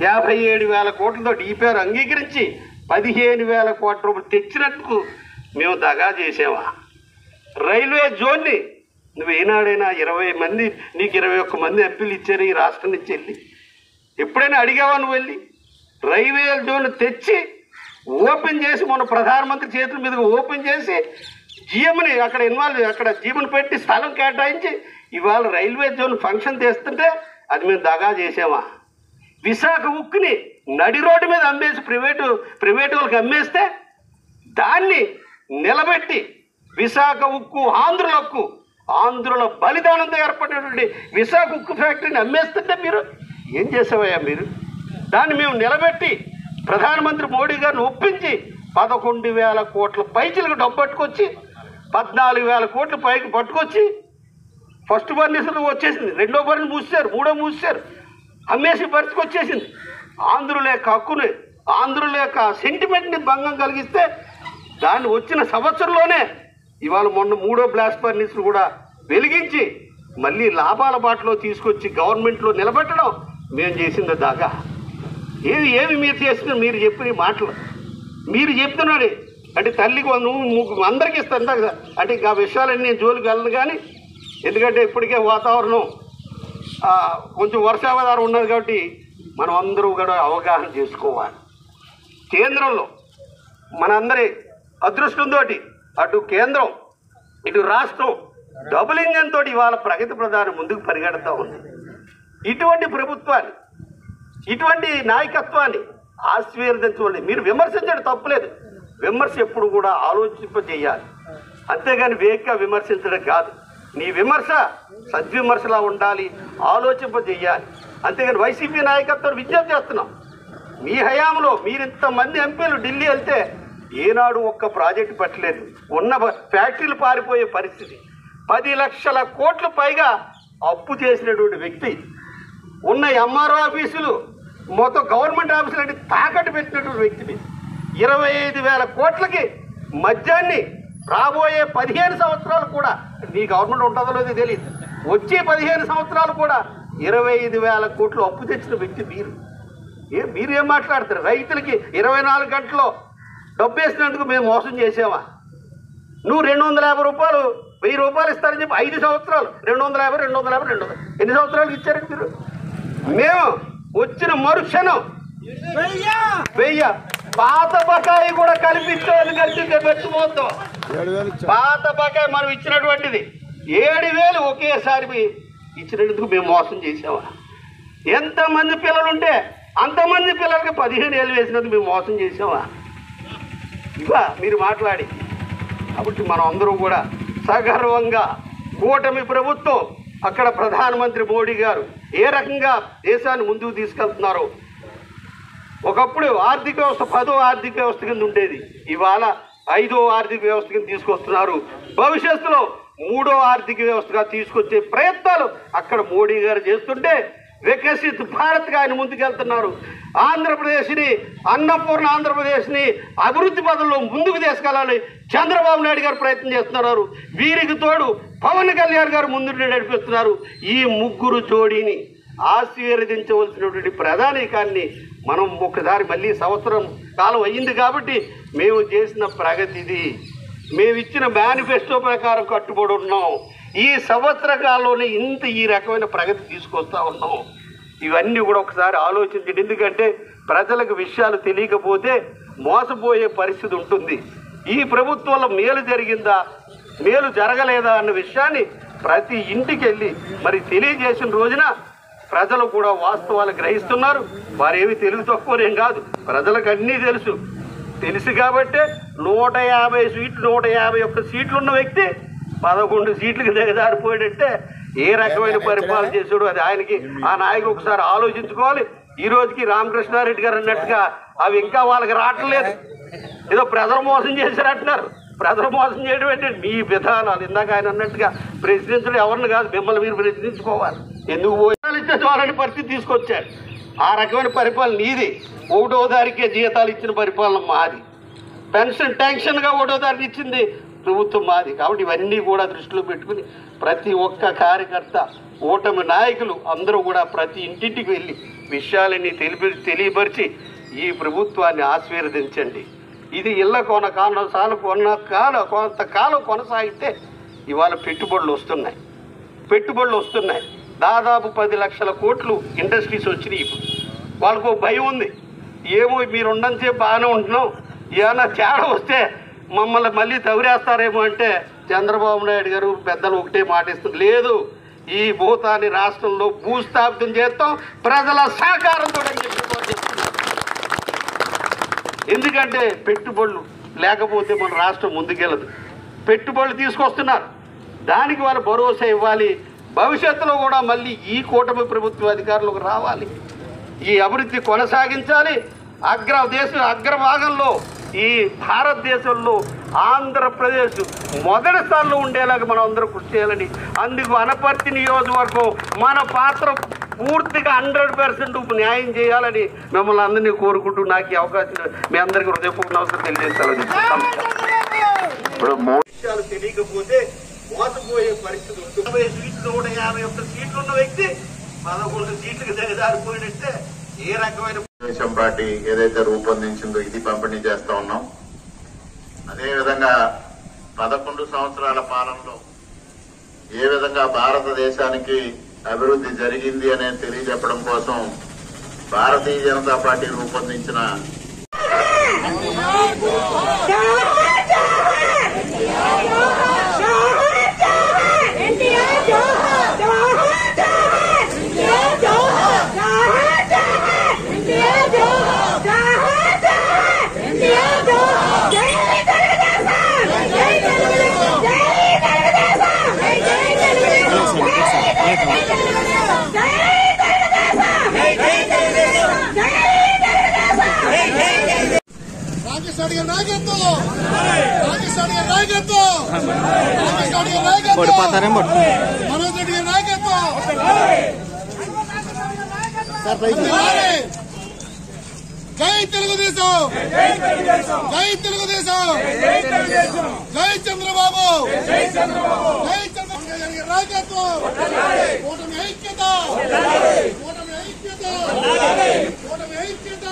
57,000 కోట్లతో డీపీఆర్ అంగీకరించి 15,000 కోట్ల రూపాయలు తెచ్చినట్టుకు మేము దగా చేసావా? రైల్వే జోన్ని నువ్వు ఏనాడైనా 20 మంది, నీకు 21 మంది ఎంపీలు ఇచ్చారు ఈ రాష్ట్రం నుంచి వెళ్ళి ఎప్పుడైనా అడిగావా? నువ్వు వెళ్ళి రైల్వే జోన్ తెచ్చి ఓపెన్ చేసి మొన్న ప్రధానమంత్రి చేతుల మీదుగా ఓపెన్ చేసి జిఎంని అక్కడ జీఎంని పెట్టి స్థలం కేటాయించి ఇవాళ రైల్వే జోన్ ఫంక్షన్ చేస్తుంటే అది మేము దగా చేసామా? విశాఖ ఉక్కుని నడి రోడ్డు మీద అమ్మేసి ప్రైవేటు వాళ్ళకి అమ్మేస్తే దాన్ని నిలబెట్టి విశాఖ ఉక్కు ఆంధ్రుల బలిదానంతో ఏర్పడినటువంటి విశాఖ ఉక్కు ఫ్యాక్టరీని అమ్మేస్తుంటే మీరు ఏం చేసావయ్యా? మీరు దాన్ని మేము నిలబెట్టి ప్రధానమంత్రి మోడీ గారిని ఒప్పించి 11,000 కోట్ల పైచలకు డబ్బు పట్టుకొచ్చి 14,000 కోట్ల పైకి పట్టుకొచ్చి ఫస్ట్ బర్నిస్ వచ్చేసింది, రెండో బర్ని మూసారు, మూడో మూసారు, అమ్మేసి పరిస్థితికి వచ్చేసింది. ఆంధ్రుల యొక్క హక్కుని, ఆంధ్రుల యొక్క సెంటిమెంట్ని భంగం కలిగిస్తే దాన్ని వచ్చిన సంవత్సరంలోనే ఇవాళ మొన్న 3వ బ్లాస్ట్ ఫర్నిస్ కూడా వెలిగించి మళ్ళీ లాభాల బాటలో తీసుకొచ్చి గవర్నమెంట్లో నిలబెట్టడం మేము చేసింది దాకా. ఏమి మీరు చేసిన, మీరు చెప్పిన మాటలు మీరు చెప్తున్నాడు అంటే తల్లికి నువ్వు అందరికీ ఇస్తాను కదా అంటే ఆ విషయాలన్నీ నేను జోలికి వెళ్ళను. కానీ ఎందుకంటే ఇప్పటికే వాతావరణం కొంచెం వర్షావధానం ఉన్నది కాబట్టి మనం అందరూ కూడా అవగాహన చేసుకోవాలి. కేంద్రంలో మనందరి అదృష్టంతో అటు కేంద్రం ఇటు రాష్ట్రం డబుల్ ఇంజన్ తోటి ఇవాళ ప్రగతి ప్రధాని ముందుకు పరిగెడతా ఉంది. ఇటువంటి ప్రభుత్వాన్ని, ఇటువంటి నాయకత్వాన్ని ఆశీర్వదించండి. మీరు విమర్శించడం తప్పులేదు, విమర్శ ఎప్పుడు కూడా ఆలోచింపజేయాలి, అంతేగాని వేగంగా విమర్శించడం కాదు. నీ విమర్శ సద్విమర్శలా ఉండాలి, ఆలోచింపజేయాలి. అంతేగాని వైసీపీ నాయకత్వం విజ్ఞప్తి చేస్తున్నాం, మీ హయాంలో మీరు ఇంతమంది ఎంపీలు ఢిల్లీ వెళ్తే ఏనాడు ఒక్క ప్రాజెక్టు పెట్టలేదు. ఉన్న ఫ్యాక్టరీలు పారిపోయే పరిస్థితి, 10 లక్షల కోట్ల పైగా అప్పు చేసినటువంటి వ్యక్తి, ఉన్న ఎంఆర్ఓ ఆఫీసులు మొత్తం గవర్నమెంట్ ఆఫీసులు అంటే తాకట్టు పెట్టినటువంటి వ్యక్తిని, 25,000 కోట్లకి మద్యాన్ని రాబోయే 15 సంవత్సరాలు కూడా, నీ గవర్నమెంట్ ఉంటుందో లేదో తెలియదు, వచ్చే 15 సంవత్సరాలు కూడా 25,000 కోట్లు అప్పు తెచ్చిన వ్యక్తి మీరు. మీరేం మాట్లాడతారు? రైతులకి 24 గంటల్లో డబ్బు వేసినందుకు మేము మోసం చేసామా? నువ్వు 250 రూపాయలు 1000 రూపాయలు ఇస్తారని చెప్పి 5 సంవత్సరాలు 250 ఎన్ని సంవత్సరాలు ఇచ్చారండి మీరు? మేము వచ్చిన మరుక్షణం 1000 పాత బకాయి కూడా కల్పించాలని కలిసి పెట్టుకోవద్దు. పాత బకాయి మనం ఇచ్చినటువంటిది 7,000 ఒకేసారి ఇచ్చినందుకు మేము మోసం చేసామా? ఎంతమంది పిల్లలుంటే అంతమంది పిల్లలకి 15,000 వేసినందుకు మేము మోసం చేసామా? ఇవా మీరు మాట్లాడి. కాబట్టి మనం అందరూ కూడా సగర్వంగా కూటమి ప్రభుత్వం, అక్కడ ప్రధానమంత్రి మోడీ గారు ఏ రకంగా దేశాన్ని ముందుకు తీసుకెళ్తున్నారో, ఒకప్పుడు ఆర్థిక వ్యవస్థ 10వ ఆర్థిక వ్యవస్థ కింద ఉండేది, ఇవాళ 5వ ఆర్థిక వ్యవస్థ కింద తీసుకొస్తున్నారు. భవిష్యత్తులో 3వ ఆర్థిక వ్యవస్థగా తీసుకొచ్చే ప్రయత్నాలు అక్కడ మోడీ గారు చేస్తుంటే వికసిత్ భారత్గా ఆయన ముందుకెళ్తున్నారు. ఆంధ్రప్రదేశ్ని, అన్నపూర్ణ ఆంధ్రప్రదేశ్ని అభివృద్ధి పదంలో ముందుకు తీసుకెళ్ళాలి చంద్రబాబు నాయుడు గారు ప్రయత్నం చేస్తున్నారు. వీరికి తోడు పవన్ కళ్యాణ్ గారు ముందు నడిపిస్తున్నారు. ఈ ముగ్గురు జోడీని ఆశీర్వదించవలసినటువంటి ప్రధానికాన్ని మనం ఒకసారి మళ్ళీ సంవత్సరం కాలం అయ్యింది కాబట్టి మేము చేసిన ప్రగతి ఇది. మేము ఇచ్చిన మేనిఫెస్టో ప్రకారం కట్టుబడి ఉన్నాం. ఈ సంవత్సర కాలంలోనే ఈ రకమైన ప్రగతి తీసుకొస్తా ఉన్నాం. ఇవన్నీ కూడా ఒకసారి ఆలోచించండి. ఎందుకంటే ప్రజలకు విషయాలు తెలియకపోతే మోసపోయే పరిస్థితి ఉంటుంది. ఈ ప్రభుత్వంలో మేలు జరిగిందా, మేలు జరగలేదా అన్న విషయాన్ని ప్రతి ఇంటికి వెళ్ళి మరి తెలియజేసిన రోజున ప్రజలు కూడా వాస్తవాలు గ్రహిస్తున్నారు. వారేమి తెలుగు తక్కువనేం కాదు, ప్రజలకు అన్నీ తెలుసు కాబట్టే 150 సీట్లు 151 సీట్లు ఉన్న వ్యక్తి 11 సీట్లకు దిగజారిపోయాడంటే ఏ రకమైన పరిపాలన చేశాడు అది ఆయనకి, ఆ నాయకుడు ఒకసారి ఆలోచించుకోవాలి. ఈ రోజుకి రామకృష్ణారెడ్డి గారు అన్నట్టుగా అవి ఇంకా వాళ్ళకి రావట్లేదు. ఏదో ప్రజలు మోసం చేశారంటున్నారు. ప్రజలు మోసం చేయడం అంటే మీ విధానాలు. ఇందాక ఆయన అన్నట్టుగా ప్రశ్నించడం ఎవరిని కాదు, మిమ్మల్ని మీరు ప్రశ్నించుకోవాలి. ఎందుకు భోజనాలు ఇచ్చే వాళ్ళని పరిస్థితి తీసుకొచ్చారు. ఆ రకమైన పరిపాలన నీది. 1వ తారీఖే జీతాలు ఇచ్చిన పరిపాలన మాది. పెన్షన్ టెన్షన్గా 1వ తారీఖు ఇచ్చింది ప్రభుత్వం మాది. కాబట్టి ఇవన్నీ కూడా దృష్టిలో పెట్టుకుని ప్రతి ఒక్క కార్యకర్త, ఓటమి నాయకులు అందరూ కూడా ప్రతి ఇంటింటికి వెళ్ళి విషయాలన్నీ తెలియపరిచి ఈ ప్రభుత్వాన్ని ఆశీర్వదించండి. ఇది ఇళ్ళ కొంతకాలం కొనసాగితే ఇవాళ పెట్టుబడులు వస్తున్నాయి. దాదాపు 10 లక్షల కోట్లు ఇండస్ట్రీస్ వచ్చినాయి. ఇప్పుడు వాళ్ళకు భయం ఉంది, ఏమో మీరు ఉన్నంతసేపు బాగానే ఉంటున్నాం, ఏమన్నా తేడా వస్తే మమ్మల్ని మళ్ళీ తవిరేస్తారేమో అంటే చంద్రబాబు నాయుడు గారు పెద్దలు ఒకటే మాటిస్తుంది, లేదు ఈ భూతాన్ని రాష్ట్రంలో భూస్థాపితం చేస్తాం ప్రజల సహకారంతో. ఎందుకంటే పెట్టుబడులు లేకపోతే మన రాష్ట్రం ముందుకెళ్ళదు. పెట్టుబడులు తీసుకొస్తున్నారు, దానికి వాళ్ళు భరోసా ఇవ్వాలి. భవిష్యత్తులో కూడా మళ్ళీ ఈ కూటమి ప్రభుత్వ అధికారులకు రావాలి, ఈ అభివృద్ధి కొనసాగించాలి. అగ్రభాగంలో ఈ భారతదేశంలో ఆంధ్రప్రదేశ్ మొదటి స్థానంలో ఉండేలాగా మనం అందరూ కృషి చేయాలని, అందుకు అనపర్తి నియోజకవర్గం మన పాత్ర పూర్తిగా 100% న్యాయం చేయాలని మిమ్మల్ని అందరినీ కోరుకుంటూ నాకు ఈ అవకాశం మీ అందరికీ హృదయపూర్వక నమస్కారం తెలియజేస్తాను. ఇప్పుడు విషయాలు తెలియకపోతే మోసపోయే పరిస్థితి ఉంటుంది. 20 సీట్లు 151 సీట్లు ఉన్న వ్యక్తి 11 సీట్లకు దిగజారిపోయినట్టే ఏ రకమైన తెలుగుదేశం పార్టీ ఏదైతే రూపొందించిందో ఇది పంపిణీ చేస్తా ఉన్నాం. అదేవిధంగా 11 సంవత్సరాల పాలనలో ఏ విధంగా భారతదేశానికి అభివృద్ధి జరిగింది అనేది తెలియజెప్పడం కోసం భారతీయ జనతా పార్టీ రూపొందించిన జై తెలుగుదేశం, జై తెలుగుదేశం, జై చంద్రబాబు, జై చంద్రబాబు నాయకత్వం, కూటమి ఐక్యత, కూటమి ఐక్యత, కూటమి ఐక్యత.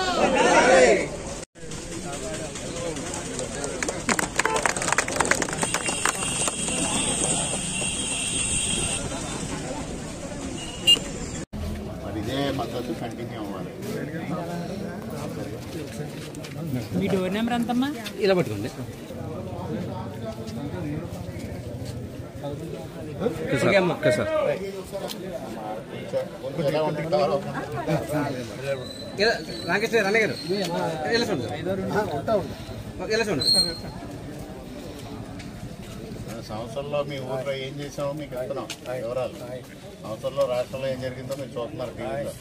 ఇదే మద్దతు కంటిన్యూ అవ్వాలి. మీ డోర్ నెంబర్ ఎంతమ్మా? ఇలా పట్టుకోండి. రాకేష్ అన్నయ్య గారు సంవత్సరంలో మీ ఊర్లో ఏం చేసామో మీకు ఇస్తున్నాం వివరాలు. సంవత్సరంలో రాష్ట్రంలో ఏం జరిగిందో మీరు చూస్తున్నారు టీవీలో.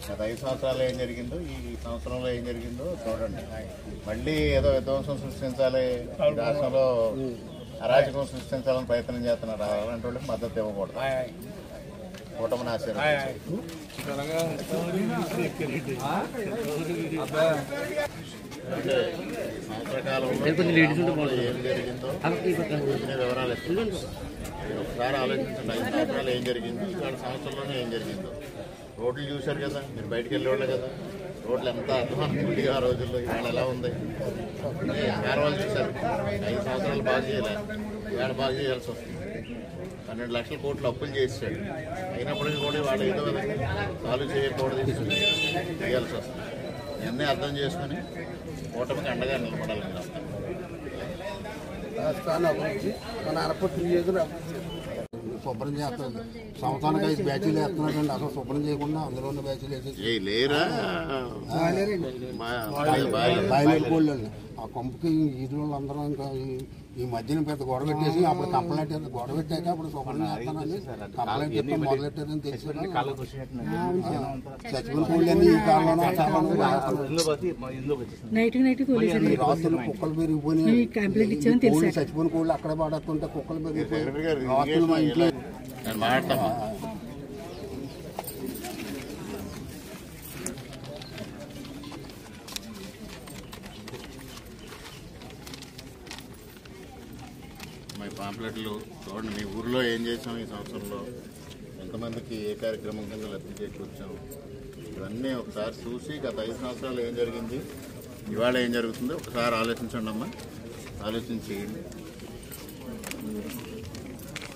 గత 5 సంవత్సరాల్లో ఏం జరిగిందో, ఈ సంవత్సరంలో ఏం జరిగిందో చూడండి. మళ్ళీ ఏదో విధ్వంసం సృష్టించాలి, ఈ రాష్ట్రంలో అరాచకం సృష్టించాలని ప్రయత్నం చేస్తున్నారు. అలాంటి వాళ్ళకి మద్దతు ఇవ్వకూడదు. కూటమిని ఆశీర్వదించాలి. సంవత్సర కాలంలో ఏం జరిగిందో వివరాలు ఇస్తున్నాం. ఒకసారి ఆలోచించండి. 5 సంవత్సరాలు ఏం జరిగిందో, ఇవాళ సంవత్సరంలోనే ఏం జరిగిందో. రోడ్లు చూశారు కదా, మీరు బయటకు వెళ్ళేవాళ్ళే కదా. రోడ్లు ఎంత అధ్వానంగా ఆ రోజుల్లో, ఇవాళ ఎలా ఉంది. పేరవాళ్ళు చూశారు. 5 సంవత్సరాలు బాగా చేయలే, ఇవాళ బాగా చేయాల్సి వస్తుంది. 12 లక్షల కోట్లు అప్పులు చేసాడు. అయినప్పటికీ కూడా వాళ్ళు ఏదో విధంగా సాల్వ్ చేయకూడదు చేయాల్సి వస్తుంది. ఇవన్నీ అర్థం చేసుకుని కూటమికి అండగా నిలబడాలి. శుభ్రం చేస్తారు. సంవత్సరానికి 5 బ్యాచీలు వేస్తున్నారండి. అసలు శుభ్రం చేయకుండా అందులోనే బ్యాచీలు వేసేసి లేరా బయలుదేరిపోళ్ళు ఆ కొంపకి ఈదులో అందరూ ఇంకా ఈ మధ్యన పెద్ద గొడవ పెట్టేసి అప్పుడు కంప్లైంట్ గొడవ పెట్టాక అప్పుడు శుభ్రం చేస్తానని కంప్లైంట్ చెప్తే మొదలెట్టారని తెలిసి చచ్చిపోయిన కోళ్ళని ఈ కాలంలో రాత్రులు కుక్కలు పెరిగిపోయినాయి. చచ్చిపోయిన కోళ్ళు అక్కడే పడేస్తుంటే కుక్కలు పెరిగిపోయి రాత్రులు మా ఇంట్లో మా పాంప్లెట్లు చూడండి. మీ ఊర్లో ఏం చేసాం, ఈ సంవత్సరంలో ఎంతమందికి ఏ కార్యక్రమం కింద లబ్ధి చేకూర్చాం, ఇవన్నీ ఒకసారి చూసి గత 5 సంవత్సరాలు ఏం జరిగింది, ఇవాళ ఏం జరుగుతుందో ఒకసారి ఆలోచించండి అమ్మా. ఆలోచించి చేయండి.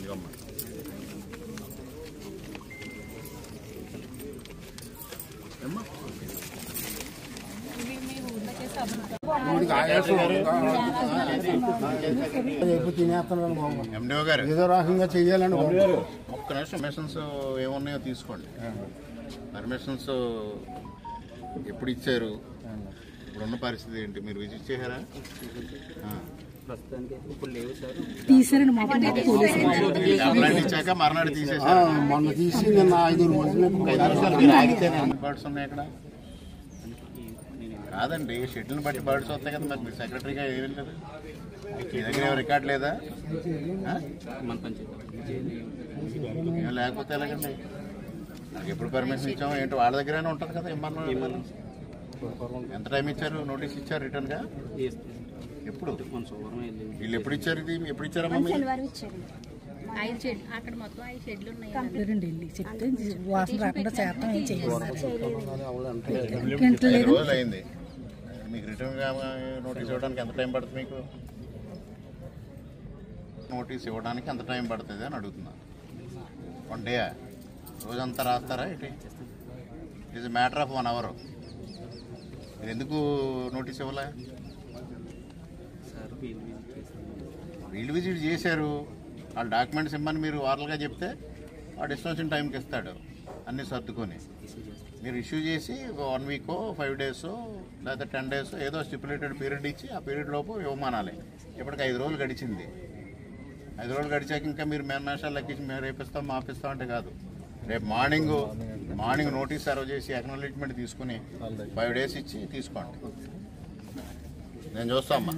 ఇవమ్మా ఎండిఓ గారు ఏదో రకంగా చెయ్యాలని ఒక్క నిమిషం. పర్మిషన్స్ ఏమున్నాయో తీసుకోండి. పర్మిషన్స్ ఎప్పుడు ఇచ్చారు, ఇప్పుడున్న పరిస్థితి ఏంటి, మీరు విజిట్ చేశారా? కంప్లైంట్ ఇచ్చాక మర్నాడు తీసేసారు. మొన్న తీసి నిన్న 5 రోజులు బర్డ్స్ ఉన్నాయి ఇక్కడ కాదండి. షెడ్యూల్ బట్టి బర్డ్స్ వస్తాయి కదా. మరి మీరు సెక్రటరీగా ఏం లేదు, మీ దగ్గర ఏమో రికార్డ్ లేదా? ఏం లేకపోతే ఎలాగండి? నాకు ఎప్పుడు పర్మిషన్ ఇచ్చామో ఏంటో వాళ్ళ దగ్గరైనా ఉంటుంది కదా. ఏమన్నా ఎంత టైం ఇచ్చారు, నోటీస్ ఇచ్చారు రిటర్న్ గా? ఎప్పుడు వీళ్ళు ఎప్పుడు ఇచ్చారు? ఇది ఎప్పుడు ఇచ్చారమ్మా? రోజులు అయింది. మీకు రిటర్న్ గా నోటీస్ ఇవ్వడానికి ఎంత టైం పడుతుంది? మీకు నోటీస్ ఇవ్వడానికి ఎంత టైం పడుతుంది అని అడుగుతున్నాను. 1 డే రోజంతా రాస్తారా? It is matter of 1 hour. మీరు ఎందుకు నోటీస్ ఇవ్వలే? ఫీల్డ్ విజిట్ చేశారు, వాళ్ళ డాక్యుమెంట్స్ ఇమ్మని మీరు వారలుగా చెప్తే వాడు ఇష్టం వచ్చిన టైంకి ఇస్తాడు అన్నీ సర్దుకొని. మీరు ఇష్యూ చేసి 1 week 5 days లేదా 10 days ఏదో స్టిపులేటెడ్ పీరియడ్ ఇచ్చి ఆ పీరియడ్ లోపు ఇవ్వమానాలి. ఇప్పటికి 5 రోజులు గడిచింది. 5 రోజులు గడిచాక ఇంకా మీరు మేషాలు లెక్కించి మేము రేపిస్తాం మాపిస్తాం అంటే కాదు. రేపు మార్నింగ్ నోటీస్ సర్వ్ చేసి అక్నాలెడ్జ్మెంట్ తీసుకుని 5 days ఇచ్చి తీసుకోండి. నేను చూస్తా అమ్మా.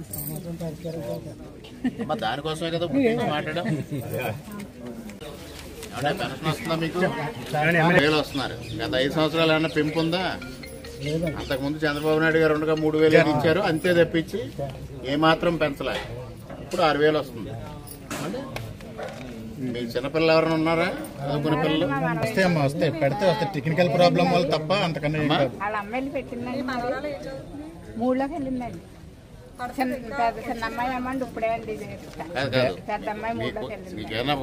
దానికోసమే కదా మాట్లాడాం. పెన్షన్ వస్తుందా మీకు? 1000 వస్తున్నారు. గత 5 సంవత్సరాలు ఏమన్నా పెంపు ఉందా? అంతకుముందు చంద్రబాబు నాయుడు గారు 3,000 ఇచ్చారు, అంతే తప్పించి ఏమాత్రం పెంచలే. ఇప్పుడు 6,000 వస్తుంది. మీ చిన్నపిల్లలు ఎవరైనా ఉన్నారా? చదువుకునే పిల్లలు వస్తాయి పెడితే వస్తాయి. టెక్నికల్ ప్రాబ్లం వల్ల తప్ప అంతకన్నా మీకేమైనా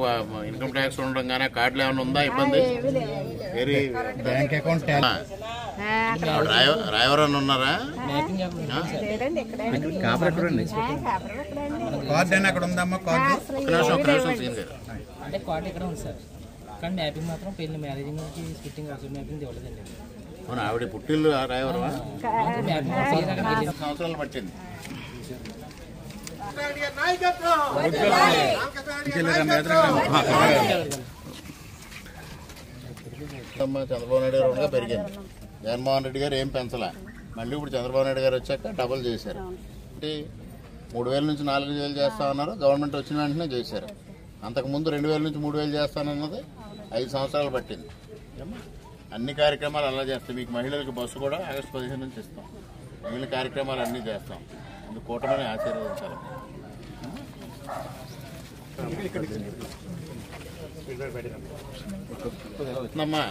ఇన్కమ్ ట్యాక్స్ ఉండడం కానీ కార్డులు ఏమైనా ఉందా? ఇబ్బంది? వెరీ బ్యాంక్ అకౌంట్ డ్రైవర్ అని ఉన్నారా? కార్డు అని అక్కడ ఉందమ్మా కార్డు. అంటే కార్డు ఇక్కడ ఉంది సార్, కానీ మ్యాపింగ్ మాత్రం పెళ్లి మ్యారేజింగ్ ఫిట్టింగ్ అసలు మ్యాపింగ్ ఇవ్వలేదండి. అవును, ఆవిడ పుట్టిల్లు రాయవరం మ్యాపింగ్ సంవత్సరాలు పట్టింది. చంద్రబాబు నాయుడు గారు ఉండగా పెరిగింది. జగన్మోహన్ రెడ్డి గారు ఏం పెంచలే. మళ్ళీ ఇప్పుడు చంద్రబాబు నాయుడు గారు వచ్చాక డబుల్ చేశారు. అంటే 3,000 నుంచి 4,000 చేస్తామన్నారు, గవర్నమెంట్ వచ్చిన వెంటనే చేశారు. అంతకుముందు 2,000 నుంచి 3,000 చేస్తానన్నది 5 సంవత్సరాలు పట్టింది. అన్ని కార్యక్రమాలు అలా చేస్తాం. మీకు మహిళలకు బస్సు కూడా ఆగస్టు 15 నుంచి ఇస్తాం. మిగిలిన కార్యక్రమాలు అన్నీ చేస్తాం. అందుకు కూటమిని ఆశీర్వదించాలి. వస్తుందమ్మా,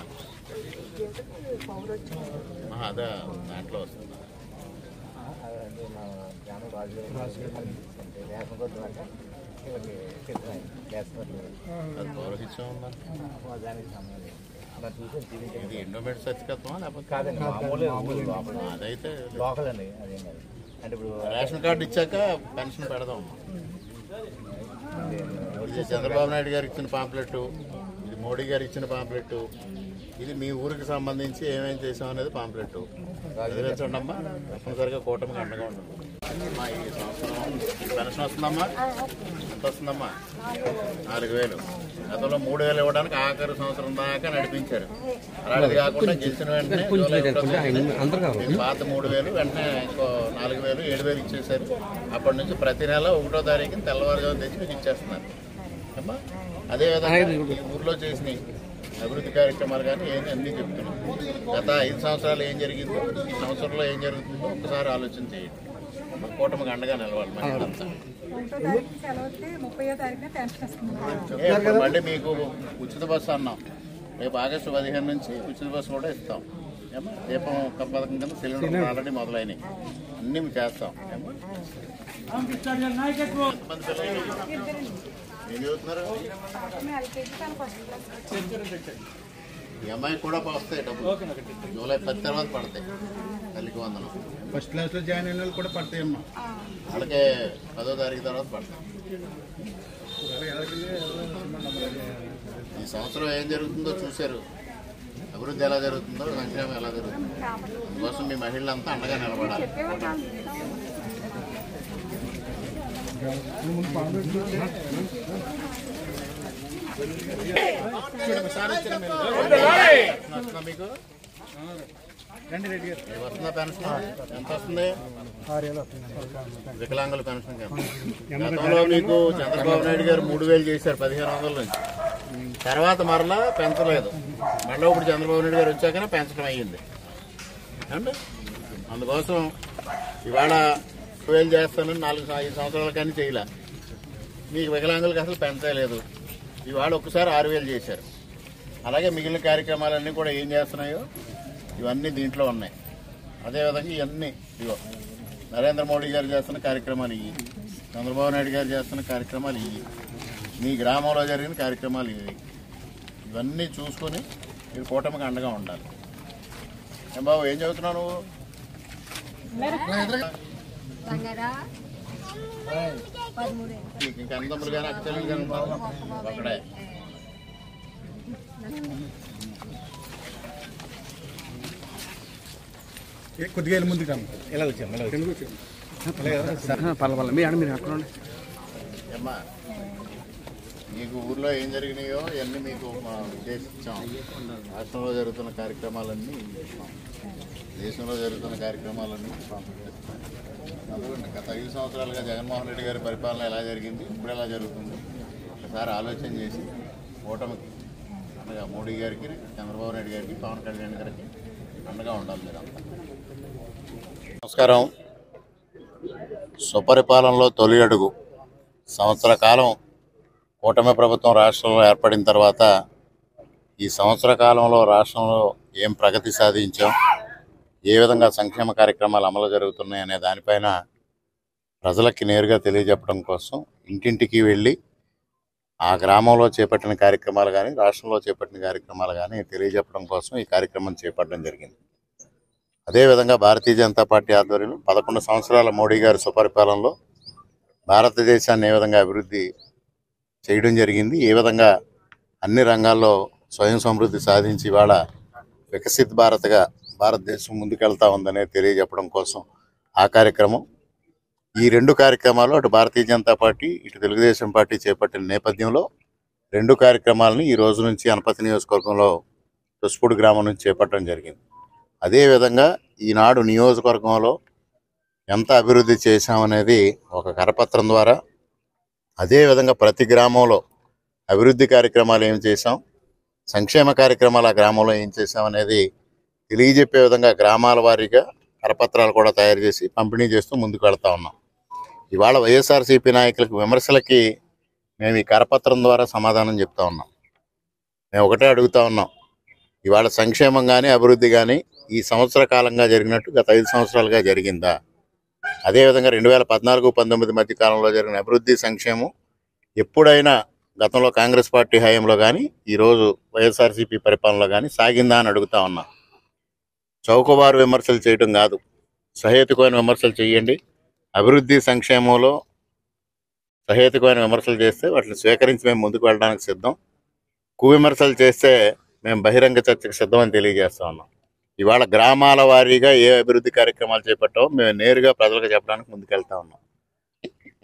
అదే దాంట్లో వస్తుంది. అది పౌరహిత్యం ఉందా? ఇది ఎండోమెంట్ సర్టిఫికేట్మా లేకపోతే అదైతే లోకల్ అండి. అంటే ఇప్పుడు రేషన్ కార్డు ఇచ్చాక పెన్షన్ పెడదాం. ఇది చంద్రబాబు నాయుడు గారు ఇచ్చిన పాంప్లెట్, ఇది మోడీ గారు ఇచ్చిన పాంప్లెట్, ఇది మీ ఊరికి సంబంధించి ఏమేమి చేసాం అనేది పాంప్లెట్. చదివించండి అమ్మా, తప్పనిసరిగా కూటమికి అండగా ఉంటుంది. అమ్మా ఈ సంవత్సరం పెన్షన్ వస్తుందమ్మా, ఎంత వస్తుందమ్మా? 4,000. గతంలో 3,000 ఇవ్వడానికి ఆఖరి సంవత్సరం దాకా నడిపించారు. అలాంటిది కాకుండా గెలిచిన వెంటనే పాత 3,000 వెంటనే ఇంకో 4,000, 7,000 ఇచ్చేసారు. అప్పటి నుంచి ప్రతి నెల 1వ తారీఖున తెల్లవారుజాము తెచ్చి మీకు ఇచ్చేస్తున్నారు అమ్మా. అదేవిధంగా ఈ ఊర్లో చేసిన అభివృద్ధి కార్యక్రమాలు కానీ ఏంటి అన్నీ చెప్తున్నాం. గత 5 సంవత్సరాలు ఏం జరిగిందో, ఈ సంవత్సరంలో ఏం జరుగుతుందో ఒకసారి ఆలోచన చేయండి. కూటమికి అండగా నిలవాలి. మహిళలంతా మళ్ళీ మీకు ఉచిత బస్సు అన్నాం. రేపు ఆగస్టు 15 నుంచి ఉచిత బస్సు కూడా ఇస్తాం. ఏమో దీపం ఒక పథకం కింద సిలిండర్ ఆల్రెడీ మొదలైనవి, అన్నీ చేస్తాం. ఏం చదువుతున్నారు? ఈ అమ్మాయికి కూడా వస్తాయి డబ్బులు. జూలై 10 తర్వాత పడతాయి. తల్లికి వందనం. ఫస్ట్ క్లాస్ లో జాయిన్ అయిన వాళ్ళు కూడా పడతాయమ్మా. అలాగే 10వ తారీఖు తర్వాత పడతాయి. ఈ సంవత్సరం ఏం జరుగుతుందో చూశారు. అభివృద్ధి ఎలా జరుగుతుందో, సంక్షేమం ఎలా జరుగుతుందో, అందుకోసం మీ మహిళలంతా అండగా నిలబడాలి. మీకు వస్తుందా పెన్షన్? ఎంత వస్తుంది? వికలాంగుల పెన్షన్. గతంలో మీకు చంద్రబాబు నాయుడు గారు 3,000 చేశారు 1,500 నుంచి. తర్వాత మరలా పెంచలేదు. మళ్ళీ ఇప్పుడు చంద్రబాబు నాయుడు గారు వచ్చాకనే పెంచడం అయ్యింది అండి. అందుకోసం ఇవాళ 2,000 చేస్తానని 4-5 సంవత్సరాల కానీ చేయలే. మీకు వికలాంగులకు అసలు పెంచలేదు. ఇవాళ ఒక్కసారి 6,000 చేశారు. అలాగే మిగిలిన కార్యక్రమాలన్నీ కూడా ఏం చేస్తున్నాయో ఇవన్నీ దీంట్లో ఉన్నాయి. అదేవిధంగా ఇవన్నీ ఇవో నరేంద్ర మోడీ గారు చేస్తున్న కార్యక్రమాలు ఇవి, చంద్రబాబు నాయుడు గారు చేస్తున్న కార్యక్రమాలు ఇవి, మీ గ్రామంలో జరిగిన కార్యక్రమాలు ఇవి. ఇవన్నీ చూసుకొని మీరు కూటమికి అండగా ఉండాలి. ఏం బాబు, ఏం చదువుతున్నావు నువ్వు? ఇంకా అన్నదమ్ములు కానీ అక్క చెల్లెలు కానీ ఒకడే. కొద్దిగా ముందుకు ఎలా వచ్చాము? అమ్మా మీకు ఊర్లో ఏం జరిగినాయో ఇవన్నీ మీకు ఉద్దేశించాం. రాష్ట్రంలో జరుగుతున్న కార్యక్రమాలన్నీ ఇస్తాం. దేశంలో జరుగుతున్న కార్యక్రమాలన్నీ అందుకంటే గత 5 సంవత్సరాలుగా జగన్మోహన్ రెడ్డి గారి పరిపాలన ఎలా జరిగింది, ఇప్పుడు ఎలా జరుగుతుంది ఒకసారి ఆలోచన చేసి కూటమికి అండగా మోడీ గారికి, చంద్రబాబు నాయుడు గారికి, పవన్ కళ్యాణ్ గారికి అండగా ఉండాలి మీరంతా. నమస్కారం. సుపరిపాలనలో తొలి అడుగు. సంవత్సర కాలం కూటమి ప్రభుత్వం రాష్ట్రంలో ఏర్పడిన తర్వాత ఈ సంవత్సర కాలంలో రాష్ట్రంలో ఏం ప్రగతి సాధించాం, ఏ విధంగా సంక్షేమ కార్యక్రమాలు అమలు జరుగుతున్నాయి అనే దానిపైన ప్రజలకి నేరుగా తెలియజెప్పడం కోసం ఇంటింటికి వెళ్ళి ఆ గ్రామంలో చేపట్టిన కార్యక్రమాలు కానీ, రాష్ట్రంలో చేపట్టిన కార్యక్రమాలు కానీ తెలియజెప్పడం కోసం ఈ కార్యక్రమం చేపట్టడం జరిగింది. అదేవిధంగా భారతీయ జనతా పార్టీ ఆధ్వర్యంలో 11 సంవత్సరాల మోడీ గారి సుపరిపాలనలో భారతదేశాన్ని ఏ విధంగా అభివృద్ధి చేయడం జరిగింది, ఏ విధంగా అన్ని రంగాల్లో స్వయం సమృద్ధి సాధించి ఇవాళ వికసిత్ భారత్గా భారతదేశం ముందుకెళ్తా ఉందనే తెలియజెప్పడం కోసం ఆ కార్యక్రమం. ఈ 2 కార్యక్రమాలు అటు భారతీయ జనతా పార్టీ ఇటు తెలుగుదేశం పార్టీ చేపట్టిన నేపథ్యంలో 2 కార్యక్రమాలని ఈ రోజు నుంచి అనపతి నియోజకవర్గంలో తుస్పూడి గ్రామం నుంచి చేపట్టడం జరిగింది. అదేవిధంగా ఈనాడు నియోజకవర్గంలో ఎంత అభివృద్ధి చేశామనేది ఒక కరపత్రం ద్వారా, అదేవిధంగా ప్రతి గ్రామంలో అభివృద్ధి కార్యక్రమాలు ఏం చేశాం, సంక్షేమ కార్యక్రమాలు ఆ గ్రామంలో ఏం చేశాం అనేది తెలియజెప్పే విధంగా గ్రామాల వారీగా కరపత్రాలు కూడా తయారు చేసి పంపిణీ చేస్తూ ముందుకు వెళ్తా ఉన్నాం. ఇవాళ వైఎస్ఆర్సీపీ నాయకులకు విమర్శలకి మేము ఈ కరపత్రం ద్వారా సమాధానం చెప్తా ఉన్నాం. మేము ఒకటే అడుగుతా ఉన్నాం, ఇవాళ సంక్షేమం కానీ అభివృద్ధి కానీ ఈ సంవత్సర కాలంగా జరిగినట్టు గత 5 సంవత్సరాలుగా జరిగిందా? అదేవిధంగా 2014-19 మధ్య కాలంలో జరిగిన అభివృద్ధి సంక్షేమం ఎప్పుడైనా గతంలో కాంగ్రెస్ పార్టీ హయాంలో కానీ ఈరోజు వైఎస్ఆర్సీపీ పరిపాలనలో కానీ సాగిందా అని అడుగుతా ఉన్నా. చౌకబారు విమర్శలు చేయడం కాదు, సహేతుకమైన విమర్శలు చేయండి. అభివృద్ధి సంక్షేమంలో సహేతుకమైన విమర్శలు చేస్తే వాటిని స్వీకరించి మేము ముందుకు వెళ్ళడానికి సిద్ధం. కువిమర్శలు చేస్తే మేము బహిరంగ చర్చకు సిద్ధమని తెలియజేస్తా ఉన్నాం. ఇవాళ గ్రామాల వారీగా ఏ అభివృద్ధి కార్యక్రమాలు చేపట్టామో మేము నేరుగా ప్రజలకు చెప్పడానికి ముందుకెళ్తా ఉన్నాం.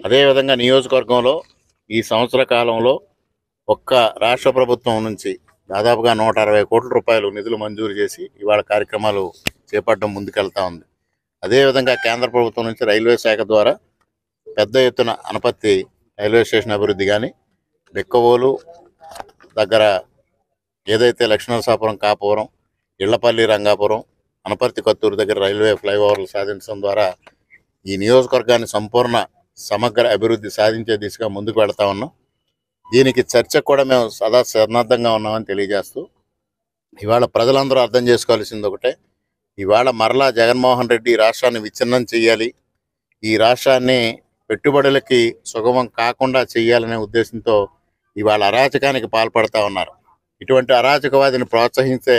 అదేవిధంగా నియోజకవర్గంలో ఈ సంవత్సర కాలంలో ఒక్క రాష్ట్ర ప్రభుత్వం నుంచి దాదాపుగా 160 కోట్ల రూపాయలు నిధులు మంజూరు చేసి ఇవాళ కార్యక్రమాలు చేపట్టడం ముందుకెళ్తా ఉంది. అదేవిధంగా కేంద్ర ప్రభుత్వం నుంచి రైల్వే శాఖ ద్వారా పెద్ద ఎత్తున అనపత్తి రైల్వే స్టేషన్ అభివృద్ధి కానీ, బెక్కవోలు దగ్గర ఏదైతే లక్ష్మణసాపురం, కాపురం, ఇళ్లపల్లి, రంగాపురం, అనపర్తి, కత్తూరు దగ్గర రైల్వే ఫ్లైఓవర్లు సాధించడం ద్వారా ఈ నియోజకవర్గాన్ని సంపూర్ణ సమగ్ర అభివృద్ధి సాధించే దిశగా ముందుకు వెళ్తా ఉన్నాం. దీనికి చర్చకు కూడా మేము సదా సన్నద్ధంగా ఉన్నామని తెలియజేస్తూ, ఇవాళ ప్రజలందరూ అర్థం చేసుకోవాల్సింది ఒకటే, ఇవాళ మరలా జగన్మోహన్ రెడ్డి ఈ రాష్ట్రాన్ని విచ్ఛిన్నం చేయాలి, ఈ రాష్ట్రాన్ని పెట్టుబడులకి సుగమం కాకుండా చేయాలనే ఉద్దేశంతో ఇవాళ అరాచకానికి పాల్పడతా ఉన్నారు. ఇటువంటి అరాచకవాదిని ప్రోత్సహించే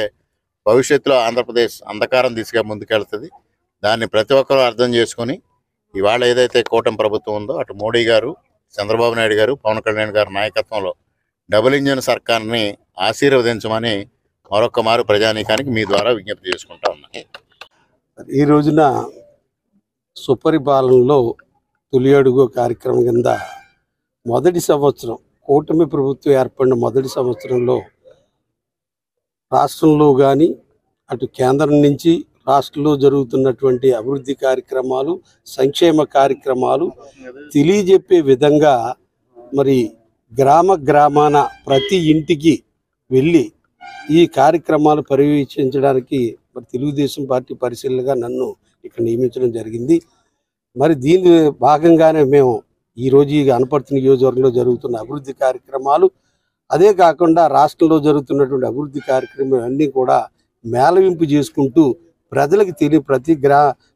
భవిష్యత్తులో ఆంధ్రప్రదేశ్ అంధకారం దిశగా ముందుకెళ్తుంది. దాన్ని ప్రతి ఒక్కరూ అర్థం చేసుకొని ఇవాళ ఏదైతే కూటమి ప్రభుత్వం ఉందో అటు మోడీ గారు, చంద్రబాబు నాయుడు గారు, పవన్ కళ్యాణ్ గారి నాయకత్వంలో డబుల్ ఇంజిన్ సర్కార్ని ఆశీర్వదించమని మరొక్క మారు ప్రజానీకానికి మీ ద్వారా విజ్ఞప్తి చేసుకుంటా ఉన్నాను. ఈ రోజున సుపరిపాలనలో తొలి అడుగు కార్యక్రమం కింద మొదటి సంవత్సరం కూటమి ప్రభుత్వం ఏర్పడిన మొదటి సంవత్సరంలో రాష్ట్రంలో కానీ అటు కేంద్రం నుంచి రాష్ట్రంలో జరుగుతున్నటువంటి అభివృద్ధి కార్యక్రమాలు, సంక్షేమ కార్యక్రమాలు తెలియజెప్పే విధంగా మరి గ్రామాన ప్రతి ఇంటికి వెళ్ళి ఈ కార్యక్రమాలు పర్యవేక్షించడానికి మరి తెలుగుదేశం పార్టీ పరిశీలనగా నన్ను ఇక్కడ నియమించడం జరిగింది. మరి దీని భాగంగానే మేము ఈరోజు ఈ అనపర్తి నియోజకవర్గంలో జరుగుతున్న అభివృద్ధి కార్యక్రమాలు, అదే కాకుండా రాష్ట్రంలో జరుగుతున్నటువంటి అభివృద్ధి కార్యక్రమాలు అన్నీ కూడా మేళవింపు చేసుకుంటూ ప్రజలకు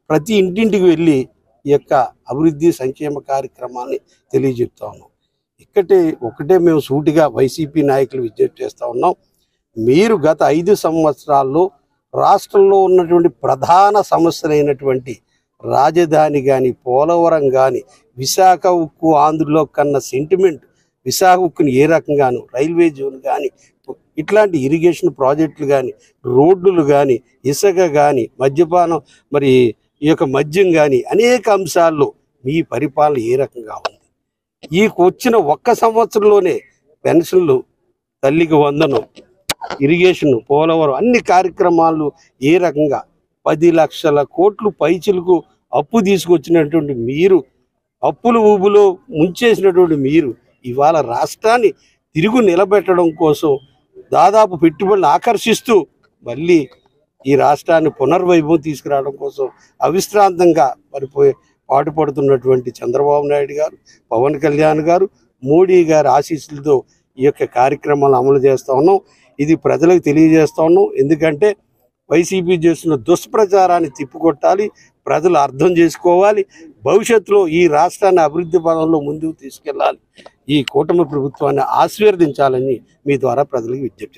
ప్రతి ఇంటింటికి వెళ్ళి ఈ యొక్క అభివృద్ధి సంక్షేమ కార్యక్రమాన్ని తెలియజెప్తా ఉన్నాం. ఒకటే మేము సూటిగా వైసీపీ నాయకులు విజ్ఞప్తి చేస్తూ ఉన్నాం, మీరు గత 5 సంవత్సరాల్లో రాష్ట్రంలో ఉన్నటువంటి ప్రధాన సమస్యలైనటువంటి రాజధాని కానీ, పోలవరం కానీ, విశాఖ ఉక్కు ఆంధ్రలో కన్నా సెంటిమెంట్ విశాఖ ఉక్కుని ఏ రకంగాను, రైల్వే జోన్ కానీ, ఇట్లాంటి ఇరిగేషన్ ప్రాజెక్టులు కానీ, రోడ్లు కానీ, ఇసుక కానీ, మద్యపానం మరి ఈ యొక్క మద్యం కానీ అనేక అంశాల్లో మీ పరిపాలన ఏ రకంగా ఉంది. ఈ వచ్చిన ఒక్క సంవత్సరంలోనే పెన్షన్లు, తల్లికి వందనం, ఇరిగేషన్, పోలవరం అన్ని కార్యక్రమాలు ఏ రకంగా 10 లక్షల కోట్లు పైచిలకు అప్పు తీసుకొచ్చినటువంటి మీరు, అప్పులు ఊబులో ముంచేసినటువంటి మీరు ఇవాళ రాష్ట్రాన్ని తిరుగు నిలబెట్టడం కోసం దాదాపు పెట్టుబడులను ఆకర్షిస్తూ మళ్ళీ ఈ రాష్ట్రాన్ని పునర్వైభవం తీసుకురావడం కోసం అవిశ్రాంతంగా పాటుపడుతున్నటువంటి చంద్రబాబు నాయుడు గారు, పవన్ కళ్యాణ్ గారు, మోడీ గారి ఆశీస్సులతో ఈ యొక్క కార్యక్రమాలు అమలు చేస్తూ ఉన్నాం. ఇది ప్రజలకు తెలియజేస్తూ ఉన్నాం. ఎందుకంటే వైసీపీ చేస్తున్న దుష్ప్రచారాన్ని తిప్పికొట్టాలి, ప్రజలు అర్థం చేసుకోవాలి, భవిష్యత్తులో ఈ రాష్ట్రాన్ని అభివృద్ధి పదంలో ముందుకు తీసుకెళ్లాలి, ఈ కూటమి ప్రభుత్వాన్ని ఆశీర్వదించాలని మీ ద్వారా ప్రజలకు విజ్ఞప్తి